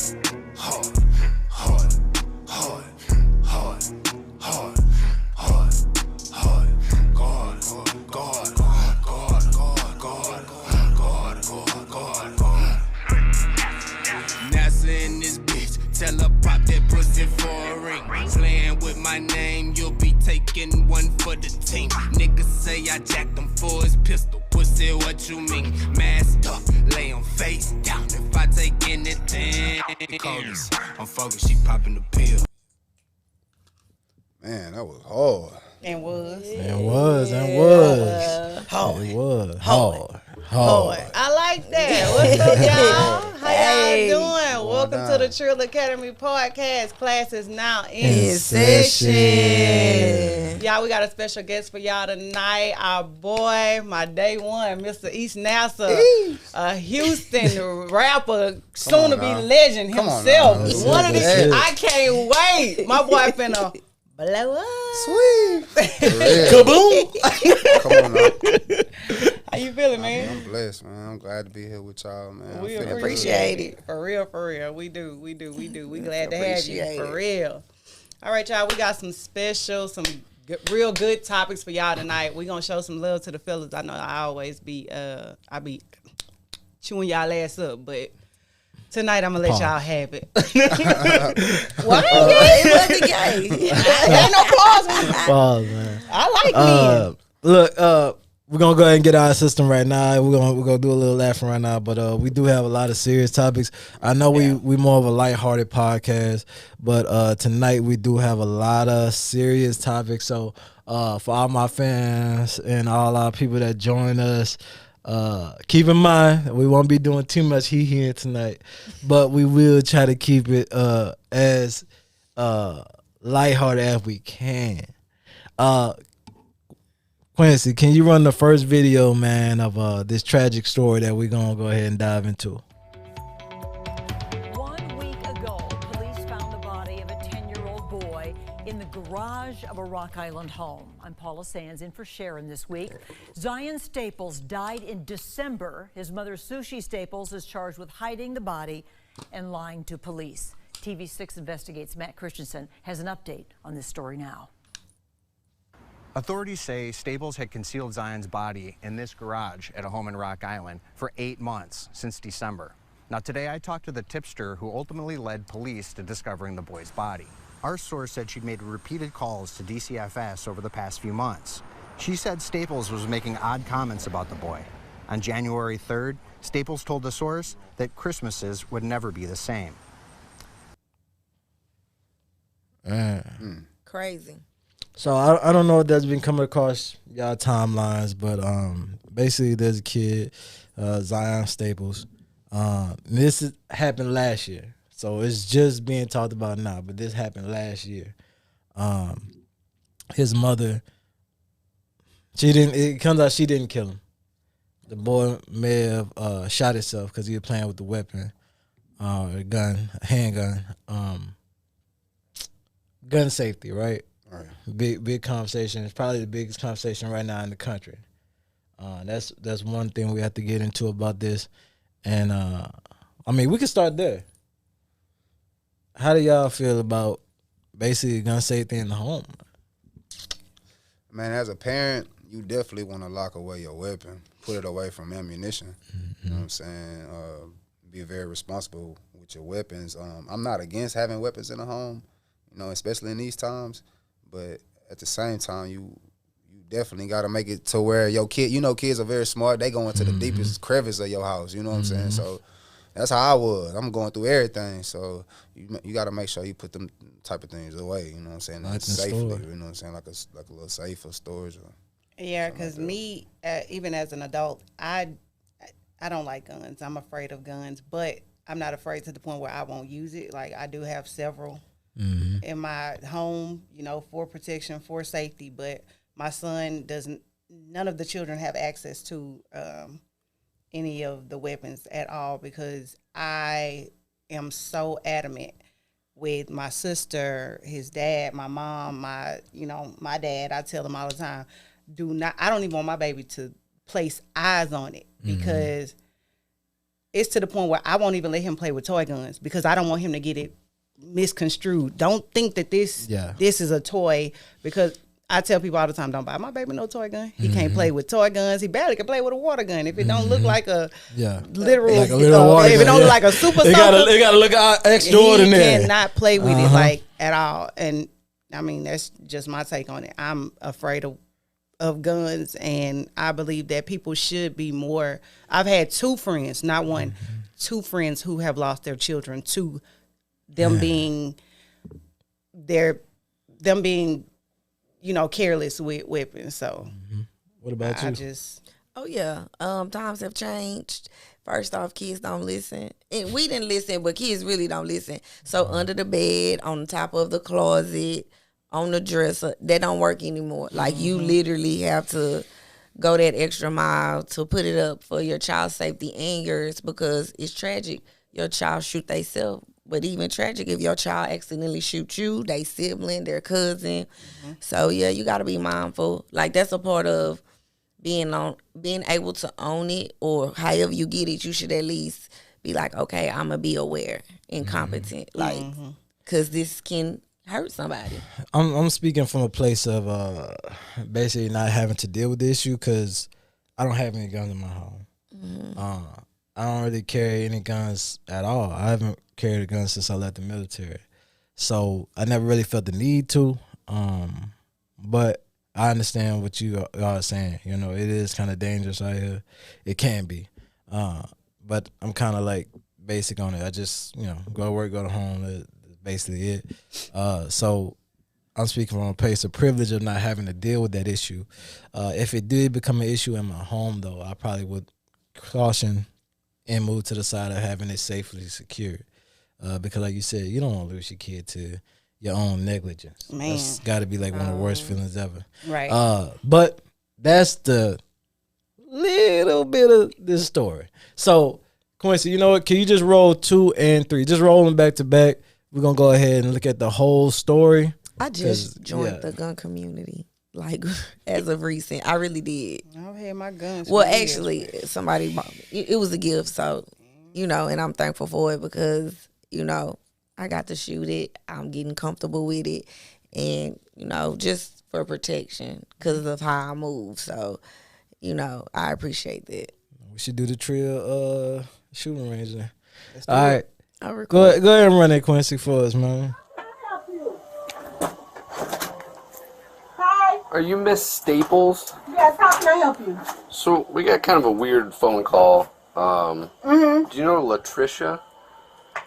hard, hard, hard, hard, hard, hard, hard. God, God, God, God, God, God, God, God, God, God. NASA in this bitch, tell her pop that pussy for a ring. Playing with my name, you'll be taking one for the team. Niggas say I jacked him for his pistol. Pussy, what you mean? Masked up, lay on face down. If I take anything, I'm focused, she popping the pill. Man, that was hard. And was. It was. Hard. I like that. What's up, y'all? How y'all doing? Welcome to the Trill Academy podcast. Class is now in session. Y'all, we got a special guest for y'all tonight. Our boy, my day one, Mr. East NASA, Houston rapper, soon to be legend himself. One of these, I can't wait. My boy finna blow up. Sweet. Kaboom. Come on now. How you feeling, man? I'm blessed, man. I'm glad to be here with y'all, man. We I'm appreciate it. For real. We do. We glad to have you. For real. All right, y'all. We got some special, real good topics for y'all tonight. We gonna show some love to the fellas. I know I always be chewing y'all ass up, but tonight I'm gonna let y'all have it. What? It wasn't gay. Ain't no pause. Pause, man. I like men. Look, we're gonna go ahead and get our system right now. We're gonna do a little laughing right now, but we do have a lot of serious topics. I know we more of a lighthearted podcast, but tonight we do have a lot of serious topics. So for all my fans and all our people that join us, keep in mind we won't be doing too much here tonight, but we will try to keep it as lighthearted as we can. Quincy, can you run the first video, man, of this tragic story that we're going to go ahead and dive into? 1 week ago, police found the body of a 10-year-old boy in the garage of a Rock Island home. I'm Paula Sands in for Sharon this week. Zion Staples died in December. His mother, Sushi Staples, is charged with hiding the body and lying to police. TV6 Investigates Matt Christensen has an update on this story now. Authorities say Staples had concealed Zion's body in this garage at a home in Rock Island for 8 months, since December. Now today I talked to the tipster who ultimately led police to discovering the boy's body. Our source said she'd made repeated calls to DCFS over the past few months. She said Staples was making odd comments about the boy. On January 3rd, Staples told the source that Christmases would never be the same. Crazy. So I don't know if that's been coming across y'all timelines, but basically there's a kid, Zion Staples. This happened last year, so it's just being talked about now. But this happened last year. His mother, it comes out she didn't kill him. The boy may have shot himself because he was playing with the weapon, a handgun, gun safety, right? Right. Big conversation. It's probably the biggest conversation right now in the country. That's one thing we have to get into about this. And I mean, we can start there. How do y'all feel about basically gun safety in the home? Man, as a parent, you definitely want to lock away your weapon, put it away from ammunition. Mm-hmm. You know what I'm saying? Be very responsible with your weapons. I'm not against having weapons in the home, you know, especially in these times. But at the same time, you definitely got to make it to where your kid, you know, kids are very smart. They go into the deepest crevice of your house, you know what I'm saying? So that's how I was. I'm going through everything. So you got to make sure you put them type of things away, you know what I'm saying? Like safely, you know what I'm saying? Like a little safer storage. Yeah, because me, even as an adult, I don't like guns. I'm afraid of guns, but I'm not afraid to the point where I won't use it. Like, I do have several in my home, you know, for protection, for safety, but my son doesn't, none of the children have access to any of the weapons at all because I am so adamant with my sister, his dad, my mom, my dad. I tell them all the time, I don't even want my baby to place eyes on it because it's to the point where I won't even let him play with toy guns because I don't want him to get it misconstrued. Don't think that this is a toy, because I tell people all the time, don't buy my baby no toy gun. He can't play with toy guns. He barely can play with a water gun. If it don't look like a literal, like a little water if it gun, don't look like a super it gotta look extraordinary. He cannot play with it like at all. And I mean, that's just my take on it. I'm afraid of guns, and I believe that people should be more. I've had 2 friends, not one, 2 friends who have lost their children to them being careless with weapons. So, what about you? Times have changed. First off, kids don't listen, and we didn't listen, but kids really don't listen. So under the bed, on the top of the closet, on the dresser, that don't work anymore. Like you literally have to go that extra mile to put it up for your child's safety and yours, because it's tragic. Your child shoot theyself. But even tragic if your child accidentally shoot you, they sibling, their cousin. So yeah, you gotta be mindful. Like that's a part of being able to own it, or however you get it, you should at least be like, okay, I'm gonna be aware and competent, like, cause this can hurt somebody. I'm speaking from a place of basically not having to deal with the issue because I don't have any guns in my home. I don't really carry any guns at all. I haven't carried a gun since I left the military, so I never really felt the need to. But I understand what you are saying. You know, it is kind of dangerous out here. It can be, but I'm kind of like basic on it. I just go to work, go to home. That's basically it. So I'm speaking from a place of privilege of not having to deal with that issue. If it did become an issue in my home, though, I probably would caution and move to the side of having it safely secured. Because like you said, you don't want to lose your kid to your own negligence. Man. That's got to be like one of the worst feelings ever. Right. But that's the little bit of this story. So, Quincy, you know what? Can you just roll 2 and 3? Just roll them back to back. We're going to go ahead and look at the whole story. I just joined the gun community, like, as of recent. I really did. I've had my guns. Well, actually, somebody bought me. It was a gift, so, and I'm thankful for it because, I got to shoot it. I'm getting comfortable with it. And, just for protection because of how I move. So, I appreciate that. We should do the Trill shooting range then. All right. Go ahead and run that, Quincy, for us, man. Hi. Are you Miss Staples? Yes, how can I help you? So we got kind of a weird phone call. Do you know Latricia?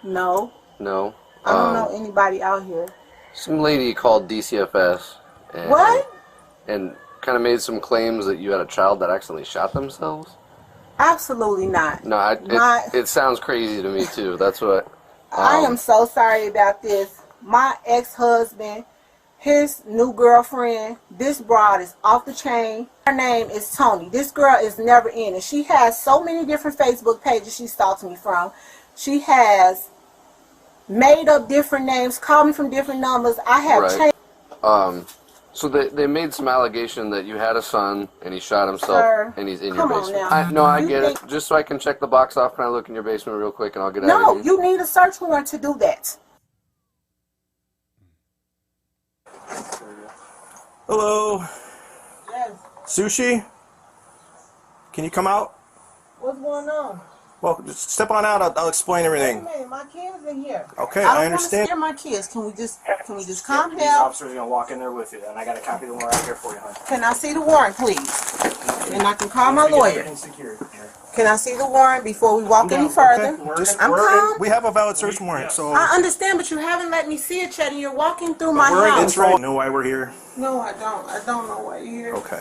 No. No? I don't know anybody out here. Some lady called DCFS. And, What? And kind of made some claims that you had a child that accidentally shot themselves? Absolutely not. No, it sounds crazy to me too. That's what. I am so sorry about this. My ex-husband, his new girlfriend, this broad is off the chain. Her name is Tony. This girl is never in it. She has so many different Facebook pages she stalks me from. She has made up different names, called me from different numbers. I have changed. So they made some allegation that you had a son and he shot himself. Sir, and he's in your come on basement. now. I get it. Just so I can check the box off, can I look in your basement real quick and I'll get out of No, here? you need a search warrant to do that. Hello. Yes. Sushi? Can you come out? What's going on? Well, just step on out. I'll explain Wait a everything. minute, my kids in here. Okay, I I don't understand. Scare my kids. Can we just calm These down? officers are gonna walk in there with you, and I got a copy of the warrant right here for you, hon. Can I see the warrant, please? And I can call my lawyer. Can I see the warrant before we walk any further? I'm calm. We have a valid search warrant, so. I understand, but you haven't let me see it yet, and you're walking through my We're in house. control. Know why we're here? No, I don't. I don't know why you're here. Okay.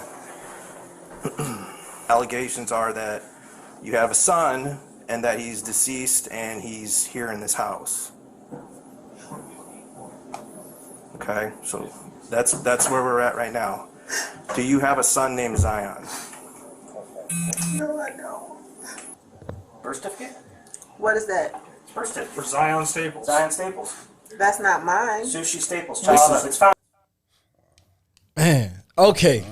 Allegations are that you have a son and that he's deceased and he's here in this house. Okay, so that's where we're at right now. Do you have a son named Zion? No, I don't. Birth certificate? What is that? Birth certificate. For Zion Staples. Zion Staples. That's not mine. Sushi Staples. It's found. Man, okay.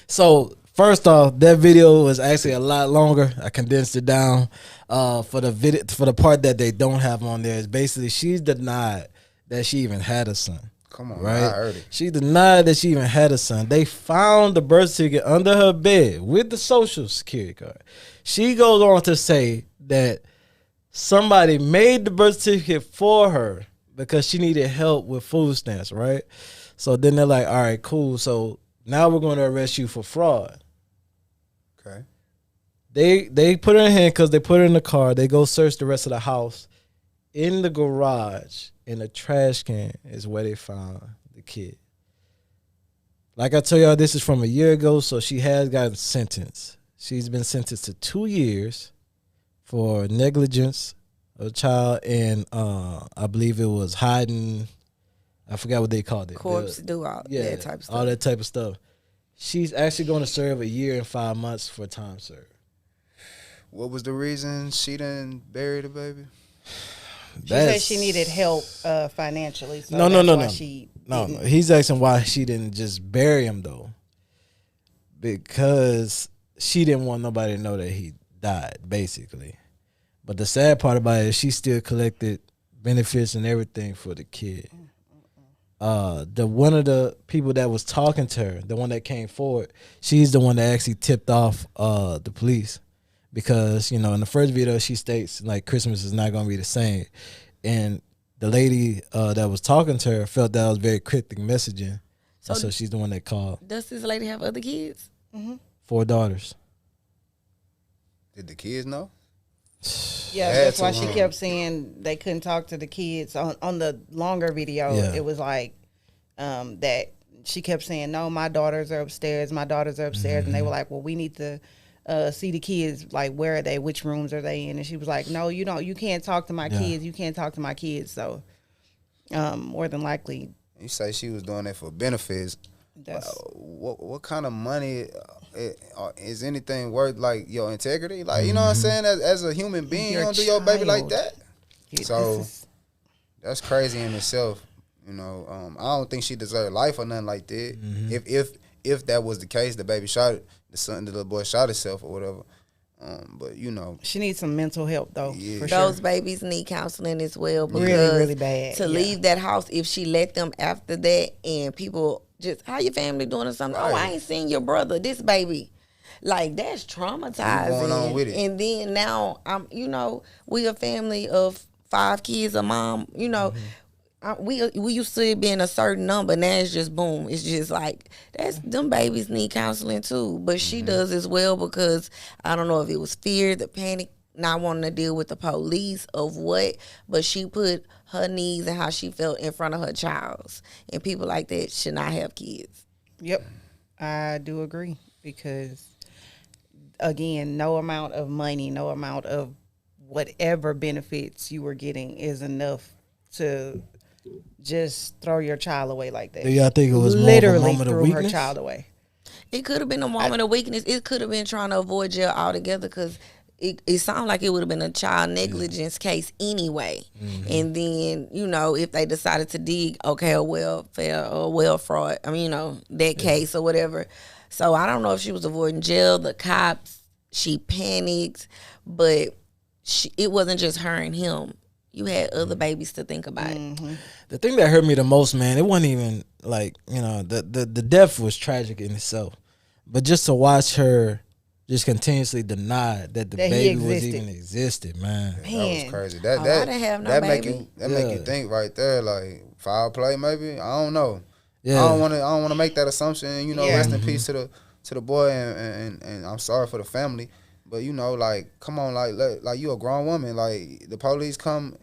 So First off, that video was actually a lot longer. I condensed it down. For the part that they don't have on there is basically she's denied that she even had a son. Come on, right? I heard it. She denied that she even had a son. They found the birth certificate under her bed with the social security card. She goes on to say that somebody made the birth certificate for her because she needed help with food stamps, right? So then they're like, all right, cool. So now we're going to arrest you for fraud. Okay. They put her in handcuffs. They put her in the car. They go search the rest of the house. In the garage, in a trash can, is where they found the kid. Like I told y'all, this is from a year ago, so she has gotten sentenced. She's been sentenced to 2 years for negligence of a child, and I believe it was hiding. I forgot what they called it. Corpse, do all that type of stuff. All that type of stuff. She's actually going to serve 1 year and 5 months for time served. What was the reason she didn't bury the baby? She said she needed help financially. So No. No. He's asking why she didn't just bury him though, because she didn't want nobody to know that he died, basically. But the sad part about it is she still collected benefits and everything for the kid. One of the people that was talking to her, the one that came forward, she's the one that actually tipped off the police. Because, in the first video, she states, like, Christmas is not going to be the same. And the lady that was talking to her felt that was very cryptic messaging. So she's the one that called. Does this lady have other kids? 4 daughters. Did the kids know? Yeah, that's why she kept saying they couldn't talk to the kids. On the longer video, it was like that she kept saying, no, my daughters are upstairs. My daughters are upstairs. And they were like, well, we need to see the kids, like, where are they, which rooms are they in? And she was like, no, you can't talk to my kids, you can't talk to my kids. So more than likely, you say she was doing it for benefits. What kind of money is anything worth, like, your integrity? Like, you know what I'm saying, as a human being, you don't do your baby like that. So that's crazy in itself. I don't think she deserved life or nothing like that. If that was the case, the baby shot it. The little boy shot himself or whatever. But she needs some mental help though. Yeah. For Those sure. babies need counseling as well. Because really bad. To leave that house, if she let them after that, and people just, how your family doing or something? Right. Oh, I ain't seen your brother, this baby. Like, that's traumatizing. What's going on with it? And then now we a family of 5 kids, a mom. We used to be in a certain number. Now it's just boom. It's just like them babies need counseling too. But she does as well, because I don't know if it was fear, the panic, not wanting to deal with the police of what. But she put her needs and how she felt in front of her child's. And people like that should not have kids. Yep, I do agree, because again, no amount of money, no amount of whatever benefits you were getting is enough to just throw your child away like that. Do y'all think it was literally more of a moment of threw her weakness? child away? It could have been a moment of weakness. It could have been trying to avoid jail altogether, because it sounded like it would have been a child negligence case anyway. And then, if they decided to dig, okay, a welfare or well fraud, that case or whatever. So I don't know if she was avoiding jail, the cops, she panicked, but it wasn't just her and him. You had other babies to think about. The thing that hurt me the most, man, it wasn't even like, the death was tragic in itself. But just to watch her just continuously deny that the baby was even existed, man. That was crazy. That I didn't have no that baby. make you think right there, like, foul play maybe. I don't know. Yeah. I don't want to make that assumption. Rest in peace to the boy, and I'm sorry for the family. But like, come on, like you a grown woman. Like, the police come,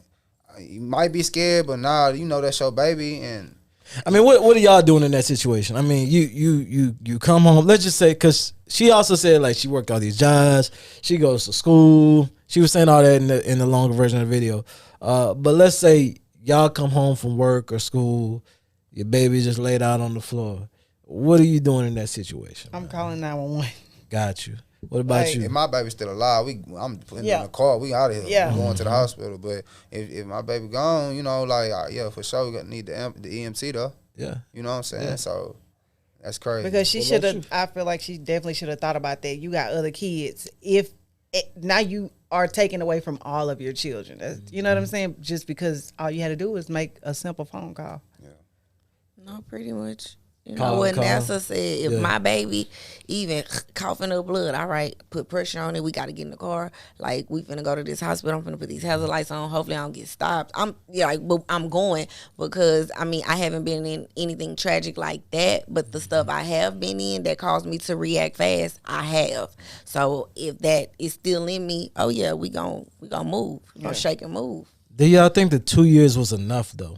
you might be scared, but nah, that's your baby. And I mean, what are y'all doing in that situation? I mean, you come home. Let's just say, because she also said, like, she worked all these jobs. She goes to school. She was saying all that in the longer version of the video. But let's say y'all come home from work or school. Your baby just laid out on the floor. What are you doing in that situation? I'm calling 911. Got you. What about you? If my baby's still alive, I'm putting in the car. We out of here. Yeah. We going to the hospital. But if my baby gone, for sure we need the EMT though. Yeah. You know what I'm saying? Yeah. So That's crazy. Because she What should about have. I feel like she definitely should have thought about that. You got other kids. If now you are taken away from all of your children. You know what I'm saying? Just because all you had to do was make a simple phone call. No, pretty much. You Call- know what call. NASA said, if Yeah. my baby even coughing up blood, all right, put pressure on it. We got to get in the car. Like, we finna go to this hospital. I'm finna put these hazard lights on. Hopefully I don't get stopped. But I'm going because, I mean, I haven't been in anything tragic like that, but the stuff I have been in that caused me to react fast, I have. So if that is still in me, oh yeah, we gon' move. We gon' shake and move. Do y'all think the 2 years was enough though?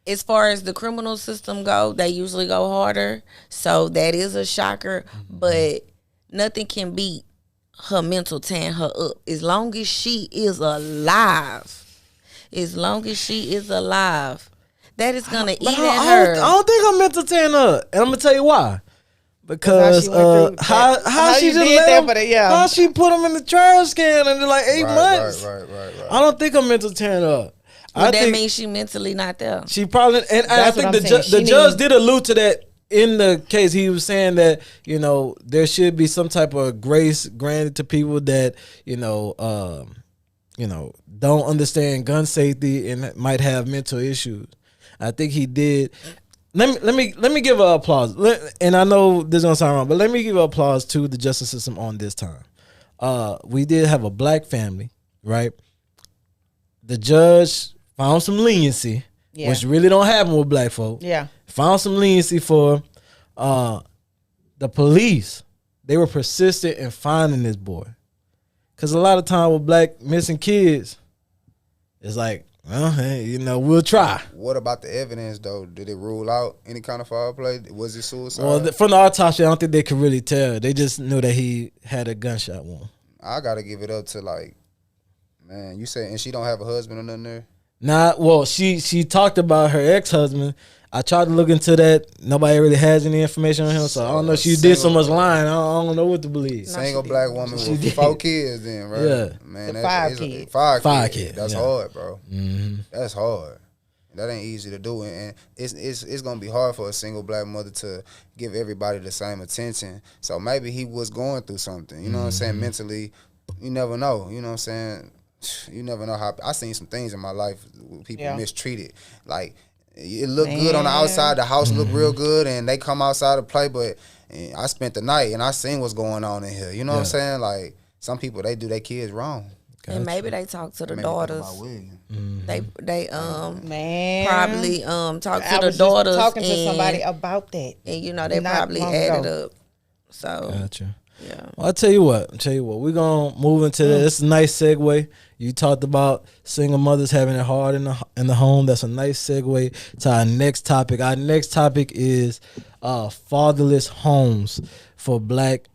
As far as the criminal system go, they usually go harder. So that is a shocker. But nothing can beat her mental tearing her up. As long as she is alive. That is going to eat at her. I don't think I'm mental tearing up, and I'm gonna tell you why. Because how she you just did let that him, for the- yeah. how she put him in the trash can and like 8 months. Right. I don't think I'm mental tearing up. But I that think means she mentally not there. she probably and I That's think what I'm the saying. judge did allude to that in the case. He was saying that there should be some type of grace granted to people that don't understand gun safety and might have mental issues. I think he did. Let me give her applause. And I know this is gonna sound wrong, but let me give applause to the justice system on this time. We did have a black family, right? The judge found some leniency, which really don't happen with black folk. Yeah. Found some leniency for the police. They were persistent in finding this boy. Cause a lot of time with black missing kids, it's like, well, hey, we'll try. What about the evidence though? Did it rule out any kind of foul play? Was it suicide? Well, from the autopsy, I don't think they could really tell. They just knew that he had a gunshot wound. I gotta give it up to man. You say, and she don't have a husband or nothing there. Nah, well, she talked about her ex-husband. I tried to look into that. Nobody really has any information on him, so I don't know. She did so much lying. I don't know what to believe. Single black woman with 4 kids, then right? Yeah, man. Five kids. Five kids. That's yeah. hard, bro. Mm-hmm. That's hard. That ain't easy to do, and it's gonna be hard for a single black mother to give everybody the same attention. So maybe he was going through something. You know what I'm saying? Mentally, you never know. You know what I'm saying? You never know how. I seen some things in my life where people mistreated. Like, it looked good on the outside. The house looked real good, and they come outside to play. But I spent the night, and I seen what's going on in here. You know what I'm saying? Like, some people, they do their kids wrong. And maybe they talk to the daughters. They Man, probably talk to I the was just daughters. talking to somebody about that. And they not probably long added ago. up. So Gotcha. yeah. Well, I'll tell you what. We're going to move into this. It's a nice segue. You talked about single mothers having it hard in the home. That's a nice segue to our next topic. Our next topic is fatherless homes for black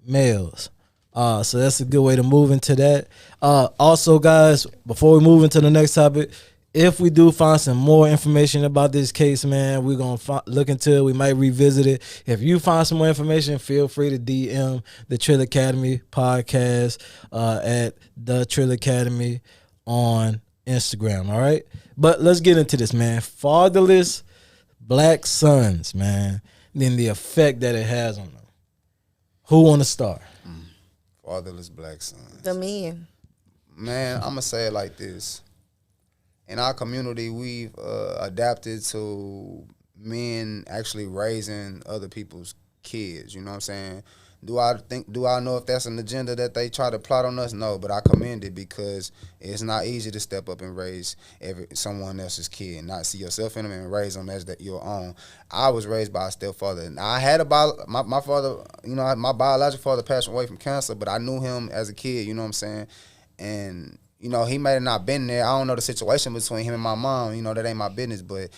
males. So that's a good way to move into that. Also, guys, before we move into the next topic, if we do find some more information about this case, man, we're going to look into it. We might revisit it. If you find some more information, feel free to DM the Trill Academy podcast at the Trill Academy on Instagram, all right? But let's get into this, man. Fatherless black sons, man, then the effect that it has on them. Who want to start? Fatherless black sons. The men. Man, I'm going to say it like this. In our community, we've adapted to men actually raising other people's kids. You know what I'm saying? Do I know if that's an agenda that they try to plot on us? No, but I commend it because it's not easy to step up and raise someone else's kid and not see yourself in them and raise them as your own. I was raised by a stepfather. And I had my father, my biological father passed away from cancer, but I knew him as a kid, you know what I'm saying? And he may have not been there. I don't know the situation between him and my mom. That ain't my business. But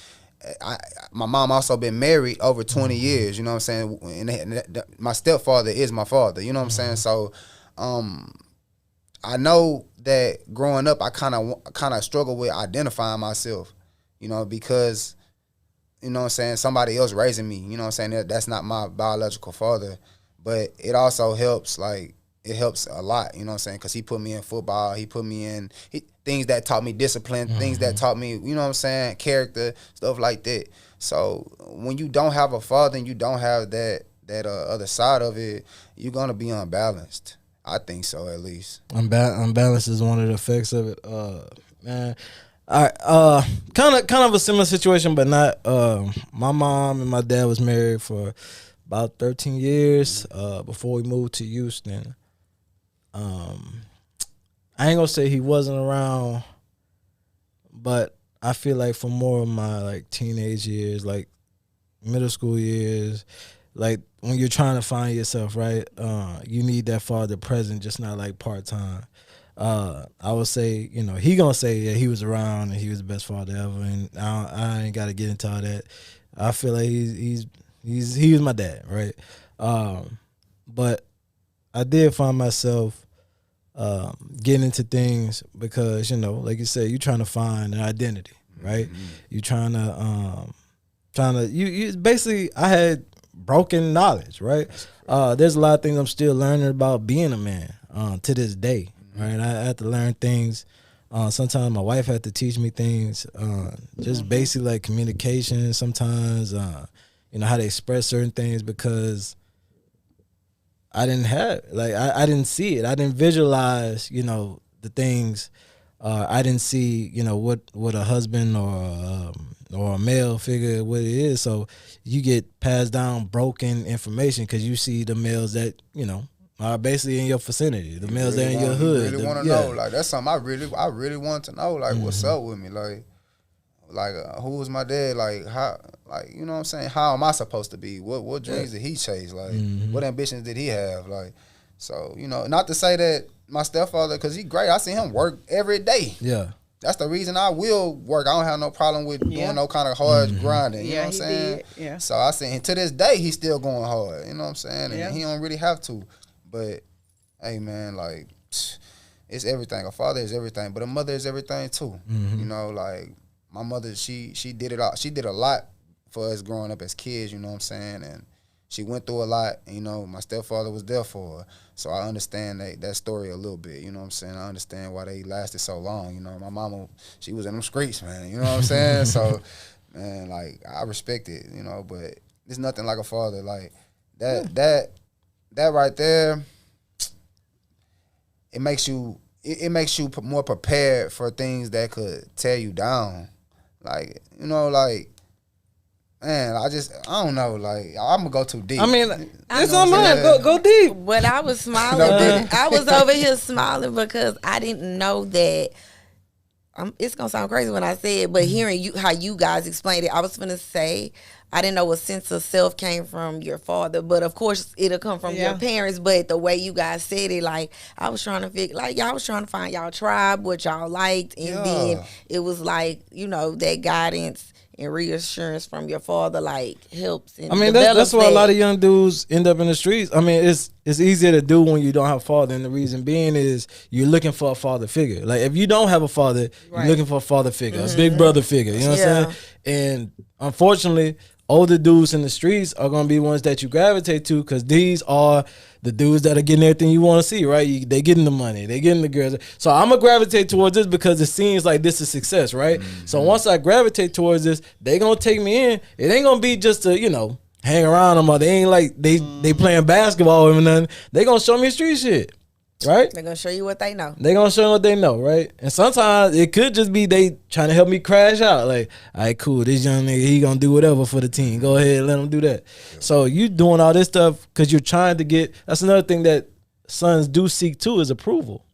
my mom also been married over 20 years. You know what I'm saying? And my stepfather is my father. You know what I'm saying? So I know that growing up, I kind of struggle with identifying myself. Because you know what I'm saying, somebody else raising me. You know what I'm saying? That's not my biological father. But it also helps, like, it helps a lot, you know what I'm saying? Because he put me in football. He put me in things that taught me discipline, things that taught me, you know what I'm saying, character, stuff like that. So when you don't have a father and you don't have that other side of it, you're going to be unbalanced. I think so, at least. Unbalance is one of the effects of it. Man, kind of a similar situation, but not. My mom and my dad was married for about 13 years before we moved to Houston. I ain't gonna say he wasn't around, but I feel like for more of my like teenage years, like middle school years, like when you're trying to find yourself, right? You need that father present, just not like part time. I would say, you know, he gonna say he was around and he was the best father ever, and I ain't gotta get into all that. I feel like he was my dad, right? But I did find myself getting into things because, you know, like you said, you're trying to find an identity, right? You're trying to you basically, I had broken knowledge, right? There's a lot of things I'm still learning about being a man to this day, right? I had to learn things. Sometimes my wife had to teach me things, just basically like communication. Sometimes, you know, how to express certain things because I didn't have, like, I didn't see it. I didn't visualize, you know, the things. I didn't see, you know, what a husband or a male figure, what it is. So you get passed down broken information because you see the males that, you know, are basically in your vicinity, the males that are in your hood. You really want to know, like, that's something I really want to know, like, what's up with me, like who was my dad, like, how, like, you know what I'm saying, how am I supposed to be, what dreams did he chase, like, what ambitions did he have, like, so, you know, not to say that my stepfather, because he great, I see him work every day. Yeah. That's the reason I will work. I don't have no problem with doing no kind of hard grinding. You know what I'm saying? Did. Yeah. So I see him to this day, he's still going hard. You know what I'm saying? And he don't really have to. But, hey, man, like, it's everything. A father is everything, but a mother is everything too. You know, like, my mother, she did it all. She did a lot for us growing up as kids, you know what I'm saying? And she went through a lot. You know, my stepfather was there for her. So I understand that story a little bit, you know what I'm saying? I understand why they lasted so long, you know. My mama, she was in them streets, man, you know what I'm saying? So, man, like, I respect it, you know, but there's nothing like a father. Like, that right there, it makes you more prepared for things that could tear you down. Like, you know, like, man, I don't know. Like, I'm gonna go too deep. I mean, it's on mine. Go deep. But I was smiling. I was over here smiling because I didn't know that. It's gonna sound crazy when I say it, but hearing you how you guys explained it, I was gonna say I didn't know a sense of self came from your father, but of course it'll come from your parents. But the way you guys said it, like, I was trying to figure, like, y'all was trying to find y'all tribe, what y'all liked, and then it was like, you know, that guidance and reassurance from your father, like, helps. And I mean, that's why a lot of young dudes end up in the streets. I mean, it's easier to do when you don't have a father, and the reason being is you're looking for a father figure. Like, if you don't have a father, you're looking for a father figure, a big brother figure. You know what I'm saying? And unfortunately, older dudes in the streets are going to be ones that you gravitate to because these are the dudes that are getting everything you want to see, right? They getting the money. They getting the girls. So I'm going to gravitate towards this because it seems like this is success, right? So once I gravitate towards this, they going to take me in. It ain't going to be just to, you know, hang around them, or they ain't like they playing basketball or nothing. They going to show me street shit. Right? They're going to show you what they know. They're going to show you what they know, right? And sometimes it could just be they trying to help me crash out. Like, all right, cool, this young nigga, he going to do whatever for the team. Go ahead and let him do that. So you doing all this stuff because you're trying to get, that's another thing that sons do seek too, is approval.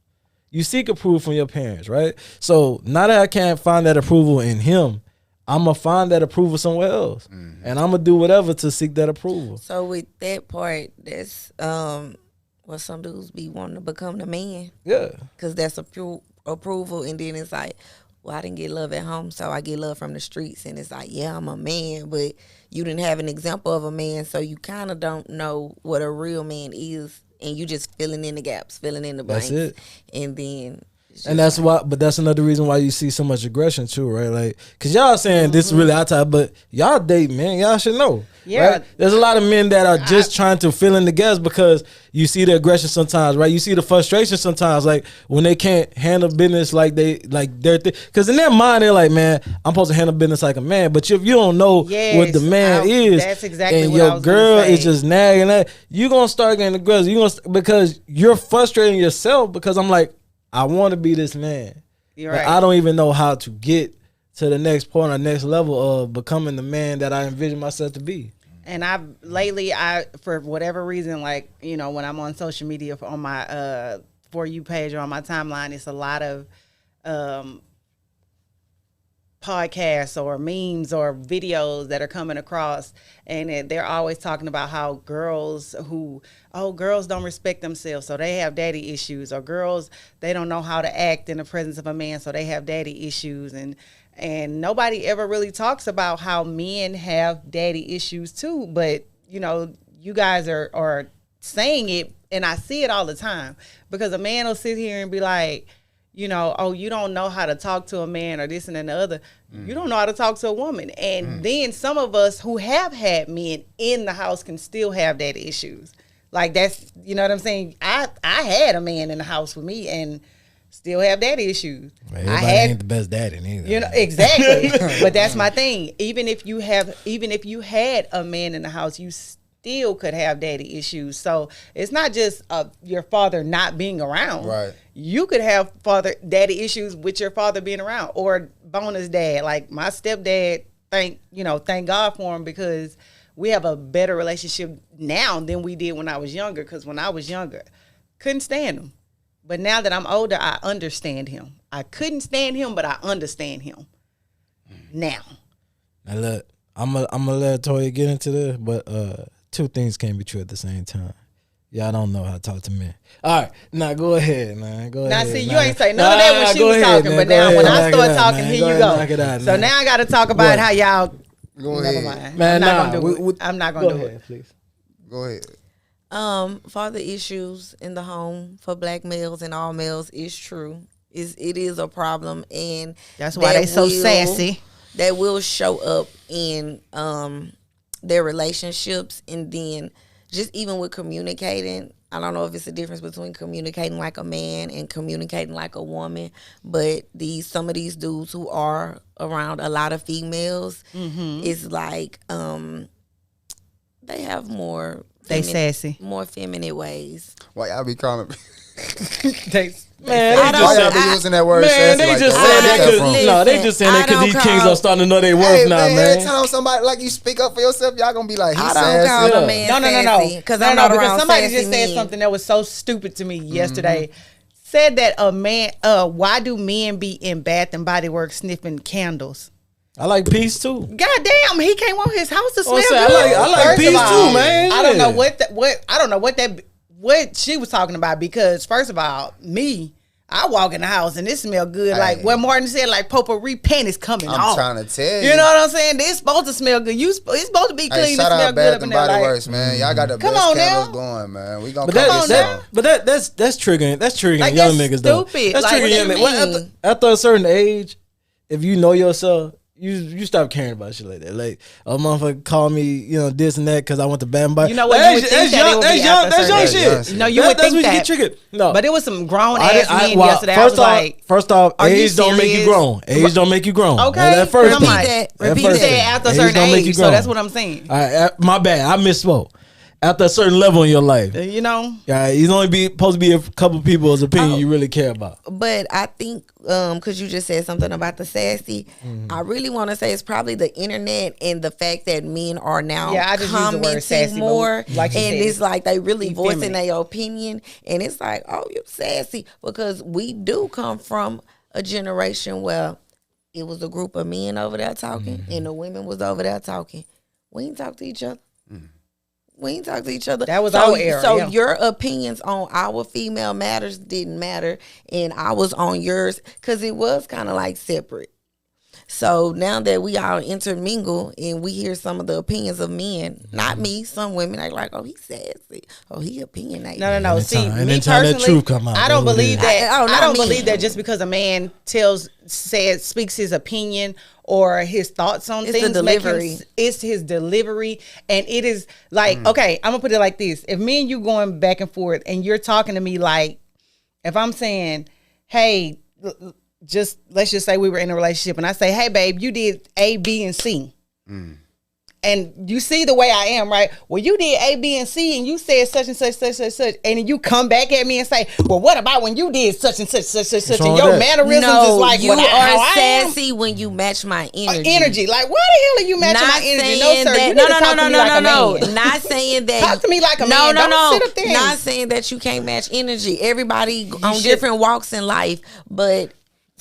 You seek approval from your parents, right? So now that I can't find that approval in him, I'm going to find that approval somewhere else. And I'm going to do whatever to seek that approval. So with that part, that's... well, some dudes be wanting to become the man. Yeah. Because that's approval. And then it's like, well, I didn't get love at home, so I get love from the streets. And it's like, yeah, I'm a man, but you didn't have an example of a man, so you kind of don't know what a real man is. And you just filling in the gaps, filling in the blanks. That's it. And then And that's why, but that's another reason why you see so much aggression too, right? Like, cause y'all saying this is really our type, but y'all date men, y'all should know. Yeah. Right? There's a lot of men that are just trying to fill in the gaps because you see the aggression sometimes, right? You see the frustration sometimes, like when they can't handle business like they're cause in their mind they're like, man, I'm supposed to handle business like a man, but if you don't know what the man is, that's exactly and what I your was gonna girl say. is just nagging that, you gonna start getting aggressive. Because you're frustrating yourself. Because I'm like, I want to be this man. You're But right. I don't even know how to get to the next point or next level of becoming the man that I envision myself to be. And I for whatever reason, like, you know, when I'm on social media on my For You page or on my timeline, it's a lot of podcasts or memes or videos that are coming across, and they're always talking about how girls don't respect themselves, so they have daddy issues, or girls, they don't know how to act in the presence of a man, so they have daddy issues. And nobody ever really talks about how men have daddy issues too. But, you know, you guys are saying it, and I see it all the time, because a man will sit here and be like, you know, oh, you don't know how to talk to a man, or this and the other. You don't know how to talk to a woman. And then some of us who have had men in the house can still have daddy issues. Like, that's, you know what I'm saying? I had a man in the house with me and still have daddy issues. Well, everybody ain't the best daddy neither. You know, exactly. But that's my thing. Even if you had a man in the house, you still could have daddy issues. So it's not just your father not being around. Right. You could have daddy issues with your father being around, or bonus dad. Like my stepdad, thank God for him, because we have a better relationship now than we did when I was younger. Because when I was younger, couldn't stand him. But now that I'm older, I understand him. I couldn't stand him, but I understand him now. Now look, I'm gonna let Toya get into this, but two things can't be true at the same time. Y'all don't know how to talk to men. All right, now go ahead, man. Go ahead. Now, see, you ain't say none of that when she was talking, but now when I start talking, here you go. So now I got to talk about how y'all. Go Never ahead. mind. Man, I'm not gonna do it. Ahead, please. Go ahead. Father issues in the home for black males and all males is true. It is a problem, and that's why they so sassy. That will show up in their relationships, and then just even with communicating. I don't know if it's a difference between communicating like a man and communicating like a woman, but some of these dudes who are around a lot of females, it's like they have more. They sassy. More feminine ways. Why y'all be calling me? Man, Why y'all be using that word sassy like just that? said that no, they just saying that because these kings are starting to know their worth now, man. Every time somebody like you speak up for yourself, y'all gonna be like, he's I sassy. don't call a man sassy. Because because somebody just said something that was so stupid to me yesterday. Said that a man, why do men be in Bath and Body Works sniffing candles? I like peace too. God damn, he came on his house to smell good. I like First peace of all, too, man. I don't know what she was talking about, because first of all, I walk in the house and it smell good. Hey. Like what Martin said, like potpourri paint is coming off. I'm trying to tell you. You know what I'm saying? It's supposed to smell good. It's supposed to be clean. Hey, to shout smell out good Bath up in and there. Body Like, Works, man. Y'all got the Come best on candles now. going, man. We gonna That's triggering. That's triggering Like, young that's niggas though. stupid. That's Like, triggering young what niggas. do you Well, after a certain age, if you know yourself, you stop caring about shit like that. Like a motherfucker call me, this and that because I went to Bath and Body. You know what? You would think that it would be after That's young a certain shit. age. No, you would That's think when you that. get triggered. No, But it was some grown ass men yesterday. First off, are you age don't make you serious? grown. Age don't make you grown. Okay, That first I'm thing. like, that. That Repeat first that. thing. after a Age certain don't make age, you so grown. that's what I'm saying. All right, my bad. I misspoke. After a certain level in your life, You know, he's only supposed to be a couple people's opinion you really care about. But I think because you just said something about the sassy, I really want to say it's probably the internet and the fact that men are now Yeah, I just use the word commenting sassy, but more, like you and said, it's like they really be voicing feminine. their opinion, and it's like, oh, you're sassy, because we do come from a generation where it was a group of men over there talking, and the women was over there talking. We ain't talk to each other. We ain't talk to each other. That was our era, So yeah. your opinions on our female matters didn't matter, and I was on yours because it was kind of like separate. So now that we all intermingle and we hear some of the opinions of men, not me, some women are like, oh, he sassy. Oh, he opinionated. No. See, and me anytime that personally, truth come out, I don't believe that. I don't me. believe that just because a man speaks his opinion or his thoughts on It's things. the delivery. It's his delivery. And it is like, okay, I'm going to put it like this. If me and you going back and forth and you're talking to me like, if I'm saying, hey, let's just say we were in a relationship and I say, hey babe, you did A, B, and C. And you see the way I am, right? Well, you did A, B, and C and you said such and such, and then you come back at me and say, well, what about when you did such and such, and your mannerisms is like you what are sassy when you match my energy. Like, why the hell are you matching my energy? No, sir. You need to talk to me like a man. Not saying that. Talk to me like a man. Don't sit up there. Not saying that you can't match energy. Everybody on different walks in life, but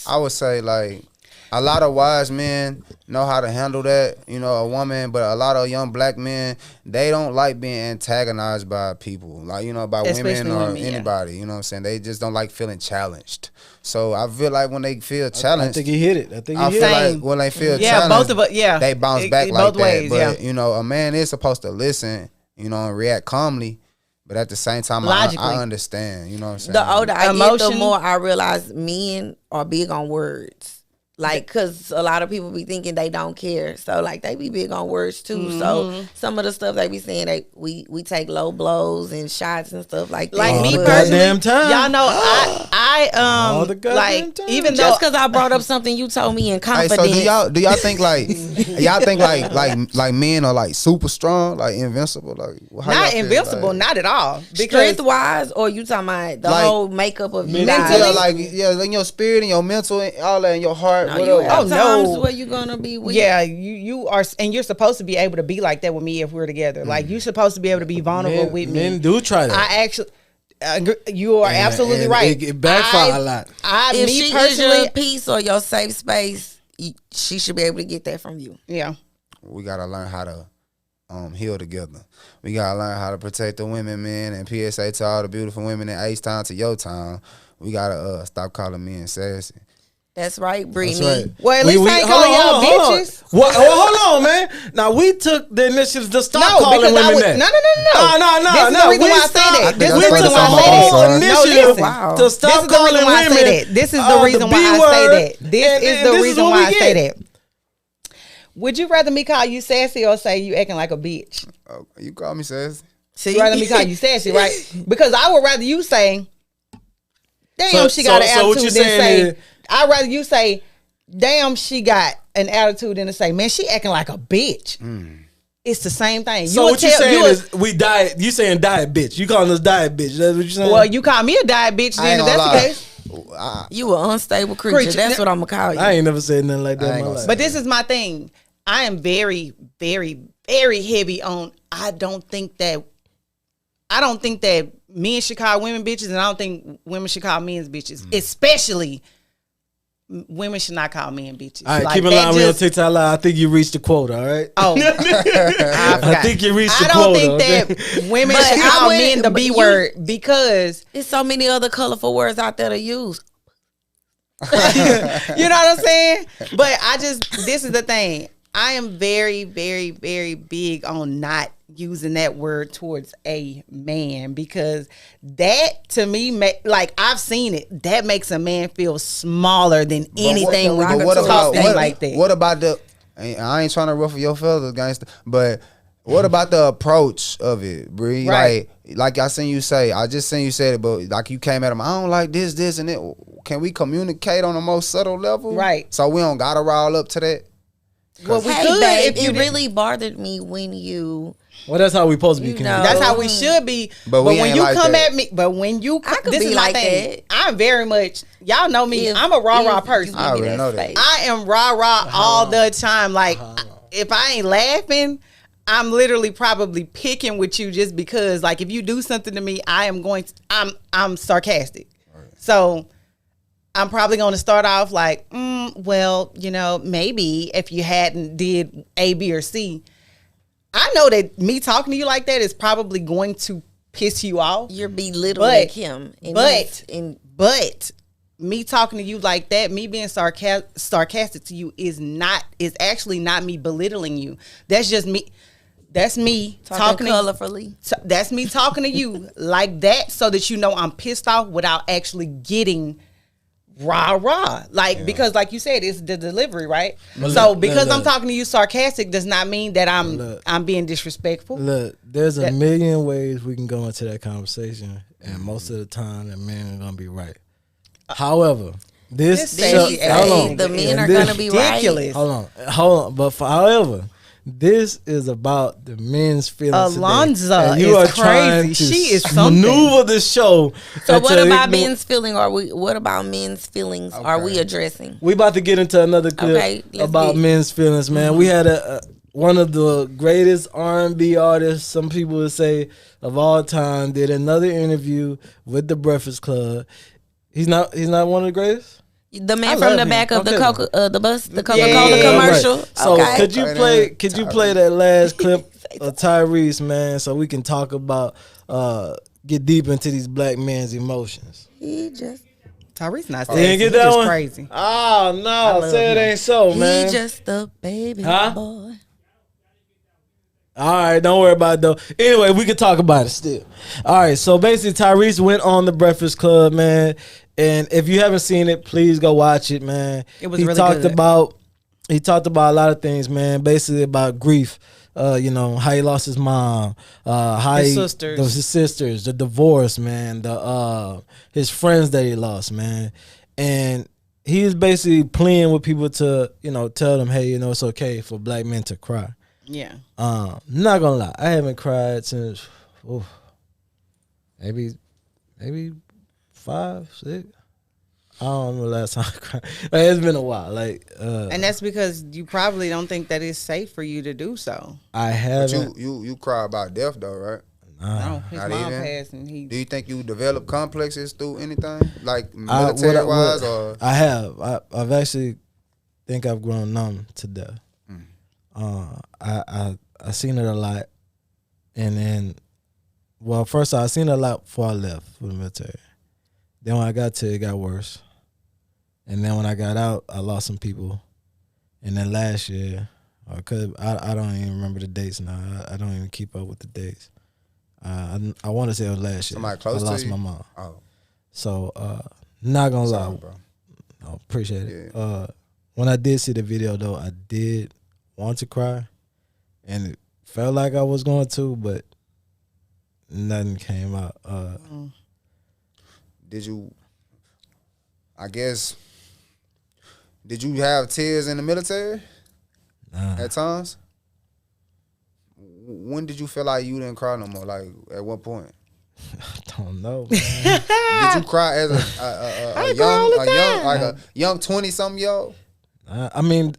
I would say like a lot of wise men know how to handle that, you know, a woman, but a lot of young black men, they don't like being antagonized by people, like, you know, by women or anybody, you know what I'm saying? They just don't like feeling challenged. So I feel like when they feel challenged, I think he hit it. I feel like when they feel challenged, both of us, they bounce back like both ways, that. But, you know, a man is supposed to listen, you know, and react calmly. But at the same time, I understand, you know what I'm saying? The older I get, the more I realize men are big on words. Like, because a lot of people be thinking they don't care. So, like, they be big on words, too. So, some of the stuff they be saying, we take low blows and shots and stuff like that. Like, me personally, y'all know, I like, even though. Just because I brought up something you told me in confidence. Hey, so do y'all think, like, like men are, like, super strong, like, invincible? Like, not invincible, like, not at all. Strength-wise, or you talking about the whole makeup of you mentally? Yeah, in your spirit and your mental and all that in your heart. No, where you gonna be with? Yeah, you are, and you're supposed to be able to be like that with me if we're together. Like, you're supposed to be able to be vulnerable with me. Men do try that. I actually, you are absolutely right. It backfire a lot. If she is your peace or your safe space, she should be able to get that from you. Yeah, we gotta learn how to heal together. We gotta learn how to protect the women, man, and PSA to all the beautiful women in H-Town to your town. We gotta stop calling men sassy. That's right, Brii. Right. Well, at least I ain't calling y'all bitches. Well, hold on, man. Now, we took the initiative to stop calling women that. No. No. This is the reason why I say that. This is the reason why I say that. To stop calling women. This is the reason why I say that. This is the reason why I say that. Would you rather me call you sassy or say you acting like a bitch? You call me sassy. You rather me call you sassy, right? Because I would rather you say, damn, she got an attitude, than say, I'd rather you say, damn, she got an attitude than to say, man, she acting like a bitch. It's the same thing. So what you saying is we diet. You saying diet bitch. You calling us diet bitch. That's what you saying? Well, you call me a diet bitch then if that's the case. You an unstable creature. That's what I'm going to call you. I ain't never said nothing like that in my life. But this is my thing. I am very, very, very heavy on, I don't think that men should call women bitches, and I don't think women should call men bitches. Especially women should not call men bitches. All right, keep in line with your TikTok live. I think you reached the quota, all right? Oh. I think you reached the quota. I don't think that women should call men the B word because there's so many other colorful words out there to use. You know what I'm saying? But this is the thing. I am very, very, very big on not using that word towards a man because that to me, like I've seen it, that makes a man feel smaller than anything. What about the? I ain't trying to ruffle your feathers, gangster, but what about the approach of it, Brii? Right. Like I seen you say, I just seen you say it, but like you came at him, I don't like this, and it. Can we communicate on a more subtle level? Right. So we don't gotta roll up to that. Well, we could. Babe, it really bothered me when you. Well, that's how we supposed to be. That's how we should be. But when you come at me, this is my thing. I'm very much. Y'all know me. I'm a rah person. I already know that. I am rah all the time. Like if I ain't laughing, I'm literally probably picking with you just because. Like if you do something to me, I'm sarcastic. Right. So. I'm probably going to start off like, well, you know, maybe if you hadn't did A, B, or C. I know that me talking to you like that is probably going to piss you off. You're belittling him. But me talking to you like that, me being sarcastic to you is actually not me belittling you. That's just me. That's me talking colorfully. That's me talking to you like that, so that you know I'm pissed off without actually getting rah. Like, because like you said, it's the delivery, right? So because I'm talking to you sarcastic does not mean that I'm being disrespectful. Look, there's a million ways we can go into that conversation, and most of the time the men are gonna be right. However, the men are gonna be right. Hold on. But however, this is about the men's feelings. Alonzo today. You is are trying crazy. to She is something. maneuver the show. So what about men's feelings? What about men's feelings? Okay. Are we addressing? We about to get into another clip about men's feelings, man. We had one of the greatest R&B artists, some people would say, of all time, did another interview with the Breakfast Club. He's not one of the greatest? The man from the back of the Coca-Cola commercial. Right. So okay. could you play that last clip of Tyrese, man, so we can talk about get deep into these black men's emotions? Tyrese not saying he get that just one? Crazy. Oh no, say it ain't so, man. He just a baby boy. All right, don't worry about it though. Anyway, we can talk about it still. All right, so basically Tyrese went on the Breakfast Club, man. And if you haven't seen it, please go watch it, man. It was really good. He talked about a lot of things, man. Basically about grief, how he lost his mom, his sisters, the divorce, man, his friends that he lost, man. And he is basically pleading with people to, tell them, hey, it's okay for black men to cry. Yeah. Not gonna lie, I haven't cried since maybe 5, 6. I don't remember the last time I cried. It's been a while. And that's because you probably don't think that it's safe for you to do so. I haven't. But you cry about death though, right? No, his Not mom even? passed, and Do you think you develop complexes through anything, like military wise, or? I have. I've actually think I've grown numb to death. I seen it a lot, and then, first I seen it a lot before I left for the military. Then when I got to it, got worse. And then when I got out, I lost some people. And then last year, cause I don't even remember the dates now. I don't even keep up with the dates. I want to say it was last year. Somebody close to you? I lost my mom. Oh. So, not gonna lie. Bro. I appreciate it. Yeah. When I did see the video, though, I did want to cry. And it felt like I was going to, but nothing came out. Did you have tears in the military? Nah. At times? When did you feel like you didn't cry no more? Like, at what point? I don't know. Did you cry as a young 20-something-year-old? I mean,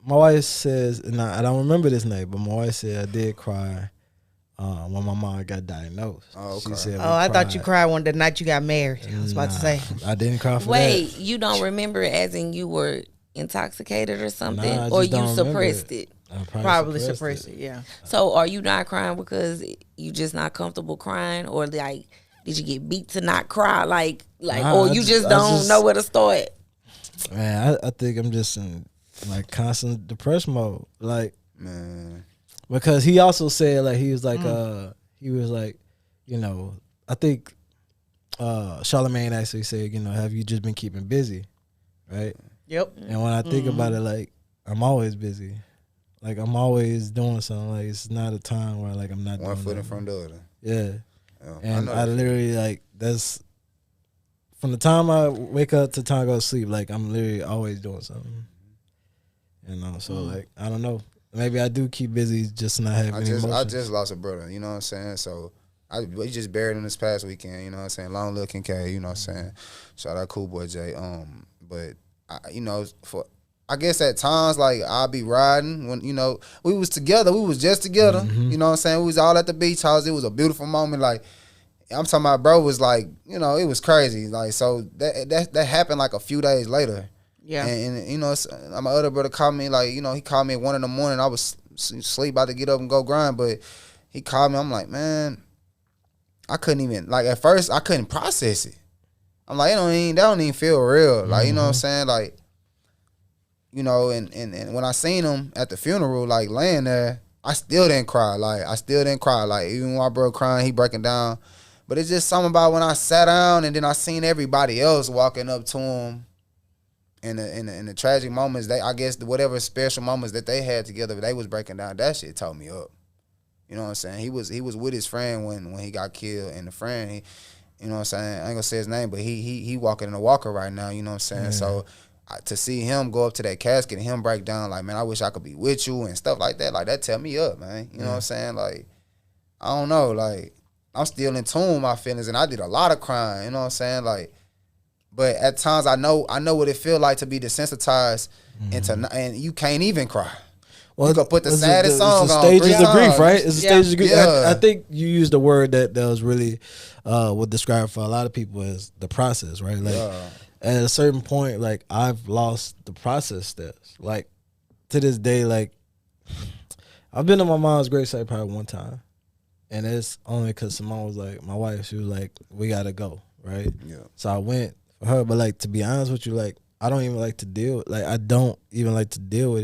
my wife says, and I don't remember this night, but my wife said I did cry when my mom got diagnosed. Oh, okay. She said I thought you cried one the night you got married. I was about to say. I didn't cry for that. Wait, you don't remember it as in you were intoxicated or something? Nah, or you suppressed it? I probably suppressed it, yeah. So are you not crying because you just not comfortable crying? Or like, did you get beat to not cry? Or you just don't know where to start? Man, I think I'm just in constant depression mode. Man. Because he also said he was I think Charlamagne actually said, have you just been keeping busy? Right? Yep. And when I think about it, I'm always busy. I'm always doing something. It's not a time where I'm not doing one foot in nothing. front of the other. Yeah. And I literally that's from the time I wake up to the time I go to sleep, I'm literally always doing something. So I don't know. Maybe I do keep busy just not having any emotions. I just lost a brother, you know what I'm saying? So we just buried him this past weekend, you know what I'm saying? Long Lil Kincaid, you know what I'm saying? Shout out Cool Boy J. But I guess at times I'll be riding when we was together, we was just together, you know what I'm saying? We was all at the beach house. It was a beautiful moment. I'm talking about, bro was it was crazy. So that happened a few days later. Yeah. And my other brother called me he called me at 1 a.m. I was asleep, about to get up and go grind, but he called me. I'm like, man, I couldn't even at first I couldn't process it. I'm like, that don't even feel real. Like, you know what I'm saying? Like, you know, and when I seen him at the funeral, like laying there, I still didn't cry. Like, even when my bro crying, he breaking down. But it's just something about when I sat down and then I seen everybody else walking up to him in the tragic moments. I guess whatever special moments that they had together, they was breaking down. That shit tore me up. You know what I'm saying? He was with his friend when he got killed, and the friend, you know what I'm saying? I ain't gonna say his name, but he walking in a walker right now. You know what I'm saying? Yeah. So to see him go up to that casket and him break down, like, man, I wish I could be with you and stuff like that tell me up, man. You know what I'm saying? Like, I don't know, like, I'm still in tune with my feelings, and I did a lot of crying. You know what I'm saying? Like, but at times I know what it feel like to be desensitized and you can't even cry. Well, you can put the saddest song on. Stages of grief, right? It's the stages of grief. Yeah. I think you used a word that was really would describe for a lot of people as the process, right? Like at a certain point, like I've lost the process steps. Like to this day, like I've been to my mom's gravesite probably one time. And it's only because Simone was like, my wife, she was like, we got to go, right? Yeah. So I went for her. But, like, to be honest with you, like, I don't even like to deal with